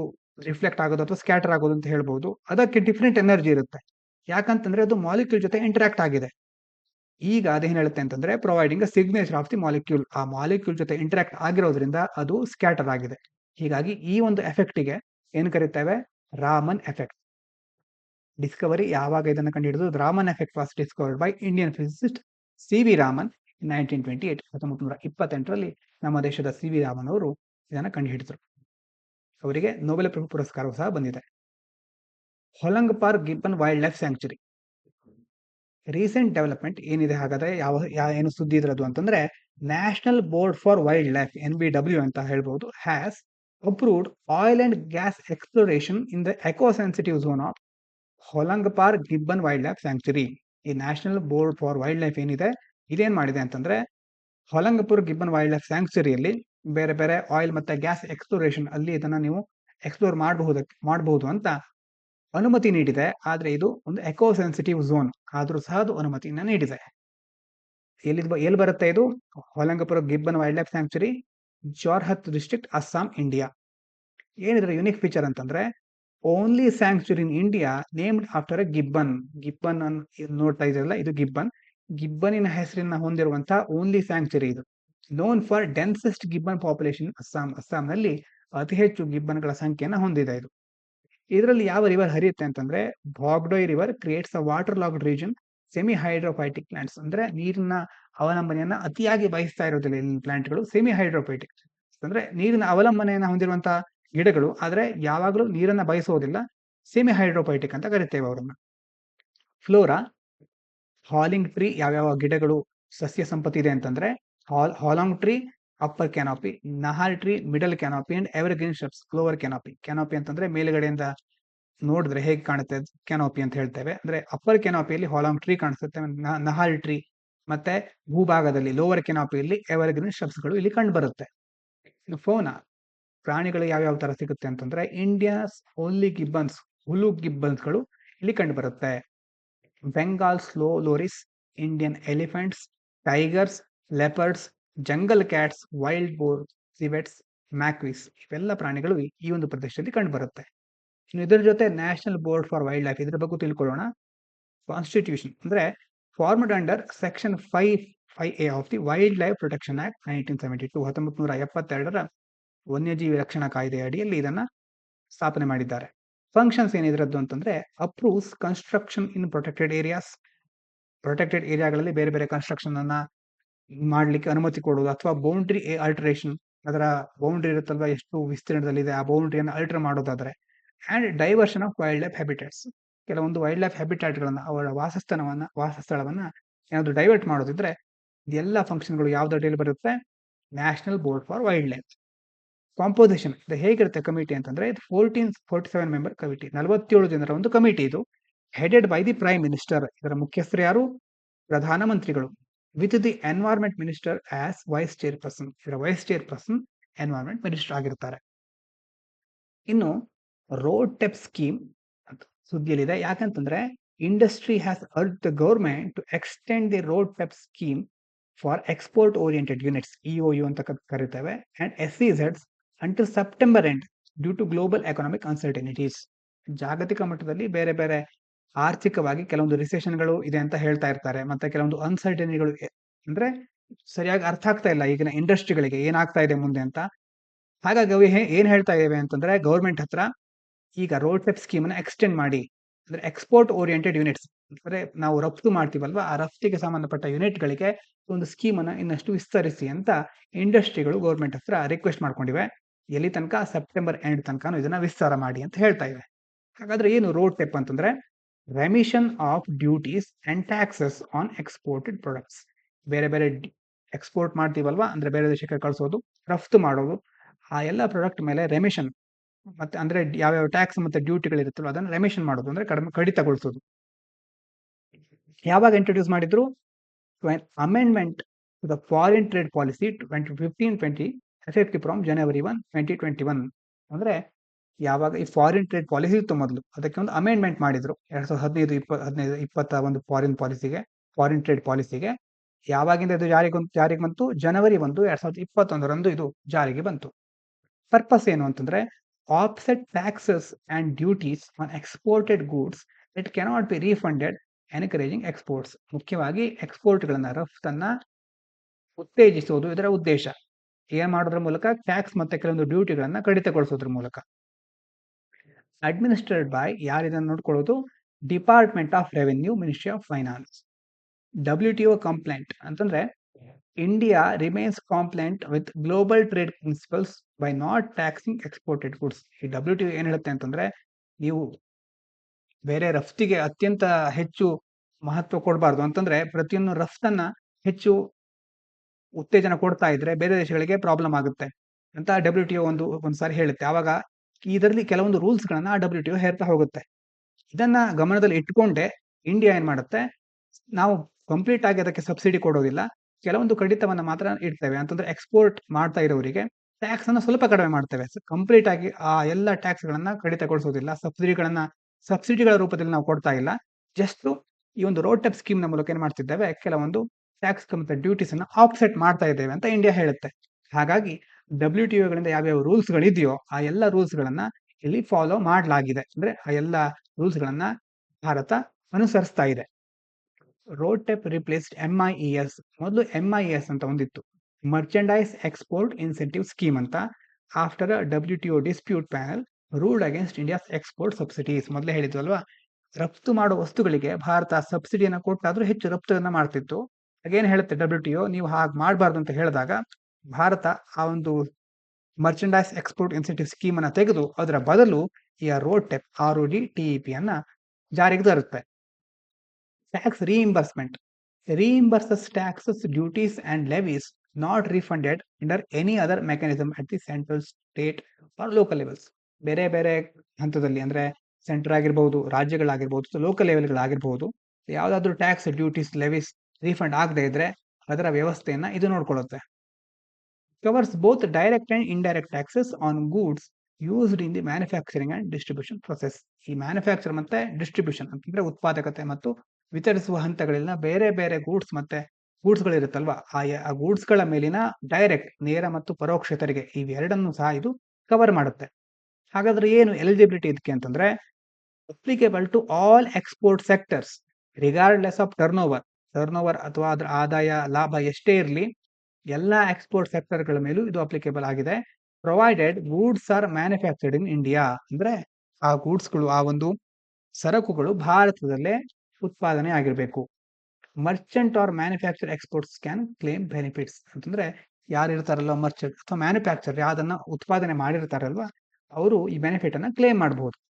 ರಿಫ್ಲೆಕ್ಟ್ ಆಗೋದು ಅಥವಾ ಸ್ಕ್ಯಾಟರ್ ಆಗೋದು ಅಂತ ಹೇಳ್ಬಹುದು. ಅದಕ್ಕೆ ಡಿಫರೆಂಟ್ ಎನರ್ಜಿ ಇರುತ್ತೆ, ಯಾಕಂತಂದ್ರೆ ಅದು ಮಾಲಿಕ್ಯೂಲ್ ಜೊತೆ ಇಂಟರಾಕ್ಟ್ ಆಗಿದೆ. ಈಗ ಅದೇನ್ ಹೇಳುತ್ತೆ ಅಂತಂದ್ರೆ, providing a signature of the molecule. ಆ ಮಾಲಿಕ್ಯೂಲ್ ಜೊತೆ ಇಂಟರಾಕ್ಟ್ ಆಗಿರೋದ್ರಿಂದ ಅದು ಸ್ಕ್ಯಾಟರ್ ಆಗಿದೆ. ಹೀಗಾಗಿ ಈ ಒಂದು ಎಫೆಕ್ಟಿಗೆ ಏನ್ ಕರೀತೇವೆ? ರಾಮನ್ ಎಫೆಕ್ಟ್. ಡಿಸ್ಕವರಿ ಯಾವಾಗ ಇದನ್ನು ಕಂಡುಹಿಡಿದು? Raman effect was discovered by Indian physicist CV Raman in 1928. 1928ರಲ್ಲಿ ನಮ್ಮ ದೇಶದ CV ರಾಮನ್ ಅವರು ಇದನ್ನು ಕಂಡುಹಿಡಿದರು. ಅವರಿಗೆ ನೊಬೆಲ್ ಪುರಸ್ಕಾರವೂ ಸಹ ಬಂದಿದೆ. Hollongapar gibbon wild life sanctuary recent development ಏನಿದೆ ಹಾಗಾದ್ರೆ, ಏನು ಸುದ್ದಿ ಇದ್ರದು ಅಂತಂದ್ರೆ, national board for wild life NBW ಅಂತ ಹೇಳ್ಬಹುದು, has approved oil and gas exploration in the eco sensitive zone of Hollongapar gibbon wild life sanctuary. ಈ national board for wild life ಏನಿದೆ, ಇದೇನ್ ಮಾಡಿದೆ ಅಂತಂದ್ರೆ, ಹೊಲಂಗಪುರ್ ಗಿಬ್ಬನ್ ವೈಲ್ಡ್ ಲೈಫ್ ಸ್ಯಾಂಕ್ಚುರಿಯಲ್ಲಿ ಬೇರೆ ಬೇರೆ ಆಯಿಲ್ ಮತ್ತೆ ಗ್ಯಾಸ್ ಎಕ್ಸ್ಪ್ಲೋರೇಷನ್ ಅಲ್ಲಿ ಇದನ್ನ ನೀವು ಎಕ್ಸ್ಪ್ಲೋರ್ ಮಾಡಬಹುದು ಅಂತ ಅನುಮತಿ ನೀಡಿದೆ. ಆದ್ರೆ ಇದು ಒಂದು ಎಕೋ ಸೆನ್ಸಿಟಿವ್ ಝೋನ್ ಆದ್ರೂ ಸಹ ಅದು ಅನುಮತಿಯನ್ನ ನೀಡಿದೆ. ಎಲ್ಲಿ ಬರುತ್ತೆ ಇದು? Hollongapar gibbon wild life sanctuary, Jorhat district, Assam, India. ಏನಿದ್ರೆ ಯುನಿಕ್ ಫೀಚರ್ ಅಂತಂದ್ರೆ only sanctuary in India named after a gibbon. Gibbon ನೋಡ್ತಾ ಇದ್ರಲ್ಲ, ಇದು ಗಿಬ್ಬನ್. ಗಿಬ್ಬನಿನ ಹೆಸರಿನ ಹೊಂದಿರುವಂತಹ ಓನ್ಲಿ ಸ್ಯಾಂಕ್ಚುರಿ ಇದು. Known for densest gibbon population Assam. ಅಸ್ಸಾಂನಲ್ಲಿ ಅತಿ ಹೆಚ್ಚು ಗಿಬ್ಬನ್ಗಳ ಸಂಖ್ಯೆಯನ್ನು ಹೊಂದಿದೆ ಇದು. ಇದರಲ್ಲಿ ಯಾವ ರಿವರ್ ಹರಿಯುತ್ತೆ ಅಂತಂದ್ರೆ Bhogdoi river creates a water locked region semi hydrophytic plants. ಅಂದ್ರೆ ನೀರಿನ ಅವಲಂಬನೆಯನ್ನ ಅತಿಯಾಗಿ ಬಯಸ್ತಾ ಇರೋದಿಲ್ಲ ಇಲ್ಲಿನ ಪ್ಲಾಂಟ್ಗಳು. ಸೆಮಿ ಹೈಡ್ರೋಫೈಟಿಕ್ ಅಂದ್ರೆ ನೀರಿನ ಅವಲಂಬನೆಯನ್ನ ಹೊಂದಿರುವಂತಹ ಗಿಡಗಳು, ಆದ್ರೆ ಯಾವಾಗಲೂ ನೀರನ್ನ ಬಯಸೋದಿಲ್ಲ. ಸೆಮಿ ಹೈಡ್ರೋಫೈಟಿಕ್ ಅಂತ ಕರಿತೇವೆ ಅವರನ್ನ. Flora, hollong tree. ಯಾವ್ಯಾವ ಗಿಡಗಳು ಸಸ್ಯ ಸಂಪತ್ತಿ ಇದೆ ಅಂತಂದ್ರೆ hollong tree upper canopy, nahar tree middle canopy and evergreen shrubs lower canopy. Canopy ಅಂತಂದ್ರೆ ಮೇಲುಗಡೆಯಿಂದ ನೋಡಿದ್ರೆ ಹೇಗೆ ಕಾಣುತ್ತೆ ಕ್ಯಾನೋಪಿ ಅಂತ ಹೇಳ್ತೇವೆ. ಅಂದ್ರೆ ಅಪ್ಪರ್ ಕ್ಯಾನೋಪಿಯಲ್ಲಿ ಹಾಲಾಂಗ್ ಟ್ರೀ ಕಾಣಿಸುತ್ತೆ, ನಹಾರ್ ಟ್ರೀ. ಮತ್ತೆ ಭೂಭಾಗದಲ್ಲಿ ಲೋವರ್ ಕ್ಯಾನೋಪಿಯಲ್ಲಿ ಎವರ್ಗ್ರೀನ್ ಶ್ರಬ್ಸ್ಗಳು ಇಲ್ಲಿ ಕಂಡು ಬರುತ್ತೆ. ಫೋನಾ, ಪ್ರಾಣಿಗಳು ಯಾವ್ಯಾವ ತರ ಸಿಗುತ್ತೆ ಅಂತಂದ್ರೆ ಇಂಡಿಯಾಸ್ ಓನ್ಲಿ ಗಿಬ್ಬನ್ಸ್, ಹುಲು ಗಿಬ್ಬನ್ಸ್ಗಳು ಇಲ್ಲಿ ಕಂಡು ಬರುತ್ತೆ. Bengal slow loris, Indian elephants, tigers, leopards, jungle cats, wild boar, civets, macaques ಇವೆಲ್ಲ ಪ್ರಾಣಿಗಳು ಈ ಒಂದು ಪ್ರದೇಶದಲ್ಲಿ ಕಂಡು ಬರುತ್ತೆ. ಇನ್ನು ಇದರ ಜೊತೆ national board for wild life ಇದ್ರ ಬಗ್ಗೆ ತಿಳ್ಕೊಳ್ಳೋಣ. ಕಾನ್ಸ್ಟಿಟ್ಯೂಷನ್ ಅಂದ್ರೆ formed under section 5A of the wild life protection act 1972, 1972ರ ವನ್ಯಜೀವಿ ರಕ್ಷಣಾ ಕಾಯ್ದೆ ಅಡಿಯಲ್ಲಿ ಇದನ್ನ ಸ್ಥಾಪನೆ ಮಾಡಿದ್ದಾರೆ. ಫಂಕ್ಷನ್ಸ್ ಏನಿದ್ರದ್ದು ಅಂತಂದ್ರೆ ಅಪ್ರೂವ್ಸ್ ಕನ್ಸ್ಟ್ರಕ್ಷನ್ ಇನ್ ಪ್ರೊಟೆಕ್ಟೆಡ್ ಏರಿಯಾಸ್. ಪ್ರೊಟೆಕ್ಟೆಡ್ ಏರಿಯಾಗಳಲ್ಲಿ ಬೇರೆ ಬೇರೆ ಕನ್ಸ್ಟ್ರಕ್ಷನ್ ಅನ್ನ ಮಾಡ್ಲಿಕ್ಕೆ ಅನುಮತಿ ಕೊಡುವುದು, ಅಥವಾ ಬೌಂಡ್ರಿ ಆಲ್ಟರೇಷನ್, ಅದರ ಬೌಂಡ್ರಿ ಇರುತ್ತಲ್ವಾ ಎಷ್ಟು ವಿಸ್ತೀರ್ಣದಲ್ಲಿದೆ ಆ ಬೌಂಡ್ರಿಯನ್ನು ಅಲ್ಟರ್ ಮಾಡೋದಾದ್ರೆ. And diversion of wild life habitats. ಕೆಲವೊಂದು ವೈಲ್ಡ್ ಲೈಫ್ ಹ್ಯಾಬಿಟ್ಯಾಟ್ಗಳನ್ನ, ಅವರ ವಾಸಸ್ಥಳವನ್ನ ಏನಾದ್ರು ಡೈವರ್ಟ್ ಮಾಡೋದಿದ್ರೆ ಇದೆಲ್ಲ ಫಂಕ್ಷನ್ಗಳು ಯಾವ್ದಡಿಯಲ್ಲಿ ಬರುತ್ತೆ? National board for wild life. Composition ಇದು ಹೇಗಿರುತ್ತೆ ಕಮಿಟಿ ಅಂತಂದ್ರೆ 47 ಮೆಂಬರ್ ಕಮಿಟಿ, 47 ಜನರ ಒಂದು ಕಮಿಟಿ ಇದು. Headed by the prime minister. ಇದರ ಮುಖ್ಯಸ್ಥರು ಯಾರು? ಪ್ರಧಾನಮಂತ್ರಿಗಳು. With the environment minister as vice chairperson. ಇದರ ವೈಸ್ ಚೇರ್ಪರ್ಸನ್ ಎನ್ವೈರ್ಮೆಂಟ್ ಮಿನಿಸ್ಟರ್ ಆಗಿರ್ತಾರೆ. ಇನ್ನು ರೋಡ್ ಟೆಪ್ ಸ್ಕೀಮ್ ಅಂತ ಸುದ್ದಿಯಲ್ಲಿದೆ. ಯಾಕಂತಂದ್ರೆ industry has urge the government to extend the RoDTEP scheme for export oriented units, EOU ಅಂತ ಕರಿತೇವೆ, and SEZs until September end due to global economic uncertainties. ಜಾಗತಿಕ ಮಟ್ಟದಲ್ಲಿ ಬೇರೆ ಬೇರೆ ಆರ್ಥಿಕವಾಗಿ ಕೆಲವೊಂದು ರಿಸೆಷನ್ಗಳು ಇದೆ ಅಂತ ಹೇಳ್ತಾ ಇರ್ತಾರೆ. ಮತ್ತೆ ಕೆಲವೊಂದು ಅನ್ಸರ್ಟನಿಗಳು ಅಂದ್ರೆ ಸರಿಯಾಗಿ ಅರ್ಥ ಆಗ್ತಾ ಇಲ್ಲ ಈಗಿನ ಇಂಡಸ್ಟ್ರಿಗಳಿಗೆ ಏನಾಗ್ತಾ ಇದೆ ಮುಂದೆ ಅಂತ. ಹಾಗಾಗಿ ಅವು ಏನ್ ಹೇಳ್ತಾ ಇದ್ದೇವೆ ಅಂತಂದ್ರೆ ಗೌರ್ಮೆಂಟ್ ಹತ್ರ ಈಗ ರೋಡ್ ಟೆಪ್ ಸ್ಕೀಮ್ ಅನ್ನ ಎಕ್ಸ್ಟೆಂಡ್ ಮಾಡಿ, ಅಂದ್ರೆ ಎಕ್ಸ್ಪೋರ್ಟ್ ಓರಿಯೆಂಟೆಡ್ ಯೂನಿಟ್ಸ್, ಅಂದ್ರೆ ನಾವು ರಫ್ತು ಮಾಡ್ತೀವಲ್ವಾ ಆ ರಫ್ತಿಗೆ ಸಂಬಂಧಪಟ್ಟ ಯೂನಿಟ್ಗಳಿಗೆ ಒಂದು ಸ್ಕೀಮ್ ಅನ್ನ ಇನ್ನಷ್ಟು ವಿಸ್ತರಿಸಿ ಅಂತ ಇಂಡಸ್ಟ್ರಿಗಳು ಗೌರ್ಮೆಂಟ್ ಹತ್ರ ರಿಕ್ವೆಸ್ಟ್ ಮಾಡ್ಕೊಂಡಿವೆ. ಎಲ್ಲಿ ತನಕ? ಸೆಪ್ಟೆಂಬರ್ ಎಂಡ್ ತನಕ ಇದನ್ನ ವಿಸ್ತಾರ ಮಾಡಿ ಅಂತ ಹೇಳ್ತಾ ಇವೆ. ಹಾಗಾದ್ರೆ ಏನು ರೋಡ್ ಟೆಪ್ ಅಂತಂದ್ರೆ remission of duties and taxes on exported products. ಬೇರೆ ಬೇರೆ ಎಕ್ಸ್ಪೋರ್ಟ್ ಮಾಡ್ತೀವಲ್ವಾ, ಅಂದ್ರೆ ಬೇರೆ ದೇಶಕ್ಕೆ ಕಳಿಸೋದು, ರಫ್ತು ಮಾಡೋದು, ಆ ಎಲ್ಲ ಪ್ರಾಡಕ್ಟ್ ಮೇಲೆ ರೆಮಿಷನ್ ಮತ್ತೆ ಅಂದ್ರೆ ಯಾವ್ಯಾವ ಟ್ಯಾಕ್ಸ್ ಮತ್ತೆ ಡ್ಯೂಟಿಗಳಿರುತ್ತಲ್ಲ ಅದನ್ನ ರೆಮಿಷನ್ ಮಾಡೋದು, ಅಂದ್ರೆ ಕಡಿತಗೊಳಿಸೋದು. ಯಾವಾಗ ಇಂಟ್ರೊಡ್ಯೂಸ್ ಮಾಡಿದ್ರು? Amendment to the foreign trade policy 2015-20 effective from January 1, 2021. ಅಂದ್ರೆ ಯಾವಾಗ ಈ ಫಾರಿನ್ ಟ್ರೇಡ್ ಪಾಲಿಸಿ ಇತ್ತು ಮೊದಲು, ಅದಕ್ಕೆ ಒಂದು ಅಮೆಂಡ್ಮೆಂಟ್ ಮಾಡಿದ್ರು 2015-20 ಒಂದು ಫಾರಿನ್ ಟ್ರೇಡ್ ಪಾಲಿಸಿಗೆ. ಯಾವಾಗಿಂದ ಇದು ಜಾರಿಗೆ ಬಂತು? January 1, 2021ರಂದು ಇದು ಜಾರಿಗೆ ಬಂತು. ಪರ್ಪಸ್ ಏನು ಅಂತಂದ್ರೆ offset taxes and duties on exported goods it cannot be refunded, encouraging exports. ಮುಖ್ಯವಾಗಿ ಎಕ್ಸ್ಪೋರ್ಟ್ಗಳನ್ನ, ರಫ್ತನ್ನ ಉತ್ತೇಜಿಸುವುದು ಇದರ ಉದ್ದೇಶ. ಏನ್ ಮಾಡೋದ್ರ ಮೂಲಕ? ಟ್ಯಾಕ್ಸ್ ಮತ್ತೆ ಕೆಲವೊಂದು ಡ್ಯೂಟಿಗಳನ್ನ ಕಡಿತಗೊಳಿಸೋದ್ರ ಮೂಲಕ. ಅಡ್ಮಿನಿಸ್ಟ್ರೇಟ್ ಬೈ, ಯಾರಿದನ್ನು ನೋಡ್ಕೊಳ್ಳೋದು? Department of revenue, ministry of finance. WTO complaint ಅಂತಂದ್ರೆ India remains compliant with global trade principles by not taxing exported goods. ಈ WTO ಏನ್ ಹೇಳುತ್ತೆ ಅಂತಂದ್ರೆ ನೀವು ಬೇರೆ ರಫ್ತಿಗೆ ಅತ್ಯಂತ ಹೆಚ್ಚು ಮಹತ್ವ ಕೊಡಬಾರ್ದು, ಅಂತಂದ್ರೆ ಪ್ರತಿಯೊಂದು ರಫ್ತನ್ನ ಹೆಚ್ಚು ಉತ್ತೇಜನ ಕೊಡ್ತಾ ಇದ್ರೆ ಬೇರೆ ದೇಶಗಳಿಗೆ ಪ್ರಾಬ್ಲಮ್ ಆಗುತ್ತೆ ಅಂತ WTO ಒಂದ್ಸಾರಿ ಹೇಳುತ್ತೆ. ಆವಾಗ ಇದರಲ್ಲಿ ಕೆಲವೊಂದು ರೂಲ್ಸ್ ಗಳನ್ನ WTO ಹೇರ್ತಾ ಹೋಗುತ್ತೆ. ಇದನ್ನ ಗಮನದಲ್ಲಿ ಇಟ್ಕೊಂಡೆ ಇಂಡಿಯಾ ಏನ್ ಮಾಡುತ್ತೆ, ನಾವು ಕಂಪ್ಲೀಟ್ ಆಗಿ ಅದಕ್ಕೆ ಸಬ್ಸಿಡಿ ಕೊಡೋದಿಲ್ಲ, ಕೆಲವೊಂದು ಕಡಿತವನ್ನ ಮಾತ್ರ ಇಡ್ತೇವೆ. ಅಂತಂದ್ರೆ ಎಕ್ಸ್‌ಪೋರ್ಟ್ ಮಾಡ್ತಾ ಇರೋರಿಗೆ ಟ್ಯಾಕ್ಸ್ ಅನ್ನ ಸ್ವಲ್ಪ ಕಡಿಮೆ ಮಾಡ್ತೇವೆ. ಕಂಪ್ಲೀಟ್ ಆಗಿ ಆ ಎಲ್ಲ ಟ್ಯಾಕ್ಸ್‌ಗಳನ್ನ ಕಡಿತಗೊಳಿಸೋದಿಲ್ಲ. ಸಬ್ಸಿಡಿಗಳ ರೂಪದಲ್ಲಿ ನಾವು ಕೊಡ್ತಾ ಇಲ್ಲ. ಜಸ್ಟ್ ಈ ಒಂದು ರೋಡ್ ಟ್ಯಾಕ್ಸ್ ಸ್ಕೀಮ್‌ನ ಮೂಲಕ ಏನ್ ಮಾಡ್ತಿದ್ದೇವೆ, ಕೆಲವೊಂದು ಟ್ಯಾಕ್ಸ್ ಮತ್ತೆ ಡ್ಯೂಟೀಸ್ ಅನ್ನ ಆಫ್‌ಸೆಟ್ ಮಾಡ್ತಾ ಇದ್ದೇವೆ ಅಂತ ಇಂಡಿಯಾ ಹೇಳುತ್ತೆ. ಹಾಗಾಗಿ WTOಗಳಿಂದ ಯಾವ್ಯಾವ ರೂಲ್ಸ್‌ಗಳಿದೆಯೋ ಆ ಎಲ್ಲ ರೂಲ್ಸ್‌ಗಳನ್ನ ಇಲ್ಲಿ ಫಾಲೋ ಮಾಡಲಾಗಿದೆ. ಅಂದ್ರೆ ಆ ಎಲ್ಲ ರೂಲ್ಸ್‌ಗಳನ್ನ ಭಾರತ ಅನುಸರಿಸ್ತಾ ಇದೆ. RoDTEP replaced MIES. ಮೊದಲು MIES ಅಂತ ಒಂದಿತ್ತು, ಮರ್ಚೆಂಡೈಸ್ ಎಕ್ಸ್ಪೋರ್ಟ್ ಇನ್ಸೆಂಟಿವ್ ಸ್ಕೀಮ್ ಅಂತ. After WTO dispute panel ruled against India's export subsidies. ಮೊದಲೇ ಹೇಳಿದ್ವು ಅಲ್ವಾ, ರಫ್ತು ಮಾಡುವ ವಸ್ತುಗಳಿಗೆ ಭಾರತ ಸಬ್ಸಿಡಿಯನ್ನ ಕೊಟ್ಟಾದ್ರೂ ಹೆಚ್ಚು ರಫ್ತನ್ನ ಮಾಡ್ತಿತ್ತು. ಹಾಗೇನ್ ಹೇಳುತ್ತೆ WTO, ನೀವು ಹಾಗೆ ಮಾಡಬಾರ್ದು ಅಂತ ಹೇಳಿದಾಗ ಭಾರತ ಆ ಒಂದು ಮರ್ಚೆಂಡೈಸ್ ಎಕ್ಸ್ಪೋರ್ಟ್ ಇನ್ಸೆಂಟಿವ್ ಸ್ಕೀಮ್ ಅನ್ನ ತೆಗೆದು ಅದರ ಬದಲು ಈ ರೋಡ್ ಟೆಪ್ RODTEP ಅನ್ನ ಜಾರಿಗೆ ತರುತ್ತೆ. Tax reimbursement reimburses taxes, duties and levies not refunded under any other mechanism at the central, state or local levels. ಬೇರೆ ಬೇರೆ ಹಂತದಲ್ಲಿ ಅಂದ್ರೆ ಸೆಂಟರ್ ಆಗಿರ್ಬಹುದು, ರಾಜ್ಯಗಳಾಗಿರ್ಬಹುದು, ಲೋಕಲ್ ಲೆವೆಲ್ಗಳಾಗಿರ್ಬಹುದು, ಯಾವ್ದಾದ್ರು ಟ್ಯಾಕ್ಸ್, ಡ್ಯೂಟೀಸ್, ಲೆವಿಸ್ ರೀಫಂಡ್ ಆಗದೆ ಇದ್ರೆ ಅದರ ವ್ಯವಸ್ಥೆಯನ್ನ ಇದು ನೋಡ್ಕೊಳ್ಳುತ್ತೆ. Covers both direct and indirect taxes on goods used in the manufacturing and distribution process. ಈ ಮ್ಯಾನುಫ್ಯಾಕ್ಚರ್ ಮತ್ತೆ ಡಿಸ್ಟ್ರಿಬ್ಯೂಷನ್ ಅಂತಂದ್ರೆ ಉತ್ಪಾದಕತೆ ಮತ್ತು ವಿತರಿಸುವ ಹಂತಗಳಲ್ಲಿನ ಬೇರೆ ಬೇರೆ ಗೂಡ್ಸ್ಗಳಿರುತ್ತಲ್ವಾ, ಆ ಗೂಡ್ಸ್ಗಳ ಮೇಲಿನ ಡೈರೆಕ್ಟ್, ನೇರ ಮತ್ತು ಪರೋಕ್ಷ ತೆರಿಗೆ ಇವೆರಡನ್ನು ಸಹ ಇದು ಕವರ್ ಮಾಡುತ್ತೆ. ಹಾಗಾದ್ರೆ ಏನು ಎಲಿಜಿಬಿಲಿಟಿ ಇದಕ್ಕೆ ಅಂತಂದ್ರೆ, applicable to all export sectors regardless of turnover ಅಥವಾ ಅದರ ಆದಾಯ, ಲಾಭ ಎಷ್ಟೇ ಇರಲಿ, ಎಲ್ಲಾ ಎಕ್ಸ್ಪೋರ್ಟ್ ಸೆಕ್ಟರ್ಗಳ ಮೇಲೂ ಇದು ಅಪ್ಲಿಕೇಬಲ್ ಆಗಿದೆ. Provided goods are manufactured in India. ಅಂದ್ರೆ ಆ ಗೂಡ್ಸ್ಗಳು, ಆ ಒಂದು ಸರಕುಗಳು ಭಾರತದಲ್ಲೇ ಉತ್ಪಾದನೆ ಆಗಿರಬೇಕು. Merchant or manufacture exports can claim benefits. ಅಂತಂದ್ರೆ ಯಾರು ಇರ್ತಾರಲ್ವ ಮರ್ಚೆಂಟ್ ಅಥವಾ ಮ್ಯಾನುಫ್ಯಾಕ್ಚರ್, ಯಾವ್ದನ್ನ ಉತ್ಪಾದನೆ ಮಾಡಿರ್ತಾರಲ್ವಾ, ಅವರು ಈ ಬೆನಿಫಿಟ್ ಅನ್ನ ಕ್ಲೇಮ್ ಮಾಡಬಹುದು.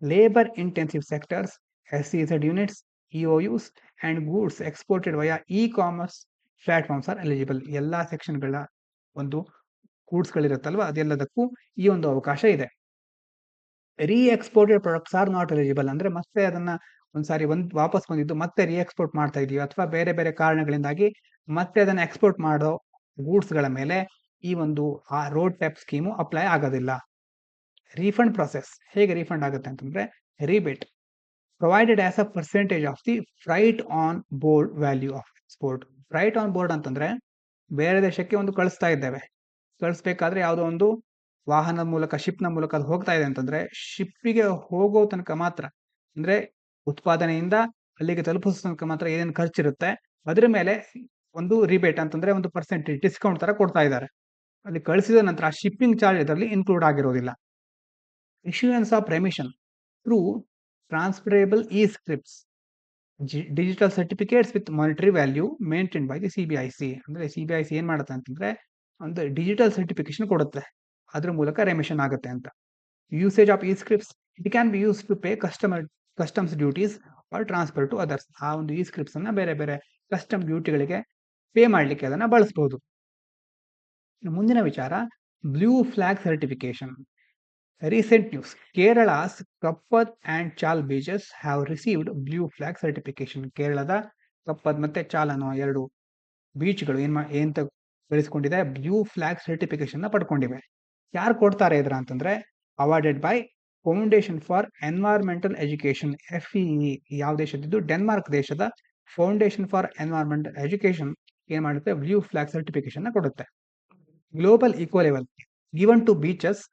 Labour intensive sectors, SEZ units, EOUs and goods exported via e-commerce platforms are eligible. ಎಲ್ಲಾ ಸೆಕ್ಷನ್ಗಳ ಒಂದು ಗೂಡ್ಸ್ಗಳಿರುತ್ತಲ್ವಾ, ಅದೆಲ್ಲದಕ್ಕೂ ಈ ಒಂದು ಅವಕಾಶ ಇದೆ. Exported products are not eligible. ಅಂದ್ರೆ ಮತ್ತೆ ಅದನ್ನ ಒಂದ್ಸಾರಿ ವಾಪಸ್ ಬಂದಿದ್ದು ಮತ್ತೆ ಎಕ್ಸ್ಪೋರ್ಟ್ ಮಾಡ್ತಾ ಇದೀವಿ ಅಥವಾ ಬೇರೆ ಬೇರೆ ಕಾರಣಗಳಿಂದಾಗಿ ಮತ್ತೆ ಅದನ್ನ ಎಕ್ಸ್ಪೋರ್ಟ್ ಮಾಡೋ ಗೂಡ್ಸ್ಗಳ ಮೇಲೆ ಈ ಒಂದು ರೋಡ್ ಟ್ಯಾಪ್ ಸ್ಕೀಮು ಅಪ್ಲೈ ಆಗೋದಿಲ್ಲ. ರೀಫಂಡ್ ಪ್ರಾಸೆಸ್ ಹೇಗೆ ರೀಫಂಡ್ ಆಗುತ್ತೆ ಅಂತಂದ್ರೆ, rebate provided as a percentage of the freight on board value of export. Freight on board ಅಂತಂದ್ರೆ ಬೇರೆ ದೇಶಕ್ಕೆ ಒಂದು ಕಳಿಸ್ತಾ ಇದ್ದೇವೆ, ಕಳಿಸ್ಬೇಕಾದ್ರೆ ಯಾವುದೋ ಒಂದು ವಾಹನದ ಮೂಲಕ, ಶಿಪ್ನ ಮೂಲಕ ಅದು ಹೋಗ್ತಾ ಇದೆ ಅಂತಂದ್ರೆ, ಶಿಪ್ಪಿಗೆ ಹೋಗೋ ತನಕ ಮಾತ್ರ, ಅಂದ್ರೆ ಉತ್ಪಾದನೆಯಿಂದ ಅಲ್ಲಿಗೆ ತಲುಪಿಸೋ ತನಕ ಮಾತ್ರ ಏನೇನು ಖರ್ಚಿರುತ್ತೆ ಅದ್ರ ಮೇಲೆ ಒಂದು ರಿಬೇಟ್ ಅಂತಂದ್ರೆ ಒಂದು ಪರ್ಸೆಂಟೇಜ್ ಡಿಸ್ಕೌಂಟ್ ತರ ಕೊಡ್ತಾ ಇದ್ದಾರೆ. ಅಲ್ಲಿ ಕಳಿಸಿದ ನಂತರ ಶಿಪ್ಪಿಂಗ್ ಚಾರ್ಜ್ ಇದರಲ್ಲಿ ಇನ್ಕ್ಲೂಡ್ ಆಗಿರೋದಿಲ್ಲ. Issuance of remission through transferable e scripts, digital certificates with monetary value maintain by the CBIC. ಅಂದ್ರೆ CBIC ಏನ್ ಮಾಡುತ್ತೆ ಅಂತಂದ್ರೆ ಒಂದು ಡಿಜಿಟಲ್ ಸರ್ಟಿಫಿಕೇಶನ್ ಕೊಡುತ್ತೆ, ಅದ್ರ ಮೂಲಕ ರೆಮಿಷನ್ ಆಗುತ್ತೆ ಅಂತ. Usage of e-scripts, it can be use to pay customs duties or transfer to others. ಆ ಒಂದು ಇ-ಸ್ಕ್ರಿಪ್ಟ್ಸ್ ಅನ್ನ ಬೇರೆ ಬೇರೆ ಕಸ್ಟಮ್ ಡ್ಯೂಟಿಗಳಿಗೆ ಪೇ ಮಾಡ್ಲಿಕ್ಕೆ ಅದನ್ನ ಬಳಸಬಹುದು. ಮುಂದಿನ ವಿಚಾರ, blue flag certification. Recent news, Kerala's Kappad and Chal beaches have received blue flag certification. ಕೇರಳದ ಕಪ್ಪದ್ ಮತ್ತೆ ಚಾಲ್ ಅನ್ನೋ ಎರಡು ಬೀಚ್ಗಳು ಏನ್ ಗಳಿಸ್ಕೊಂಡಿದೆ, ಬ್ಲೂ ಫ್ಲಾಗ್ ಸರ್ಟಿಫಿಕೇಶನ್ ನ ಪಡ್ಕೊಂಡಿವೆ. ಯಾರು ಕೊಡ್ತಾರೆ ಇದ್ರ ಅಂತಂದ್ರೆ, awarded by foundation for environmental education, FEE. ಯಾವ ದೇಶದಿದ್ದು? ಡೆನ್ಮಾರ್ಕ್ ದೇಶದ ಫೌಂಡೇಶನ್ ಫಾರ್ ಎನ್ವೈರ್ಮೆಂಟಲ್ ಎಜುಕೇಶನ್ ಏನ್ ಮಾಡುತ್ತೆ, ಬ್ಲೂ ಫ್ಲಾಗ್ ಸರ್ಟಿಫಿಕೇಶನ್ ನ ಕೊಡುತ್ತೆ. Global eco level given to beaches,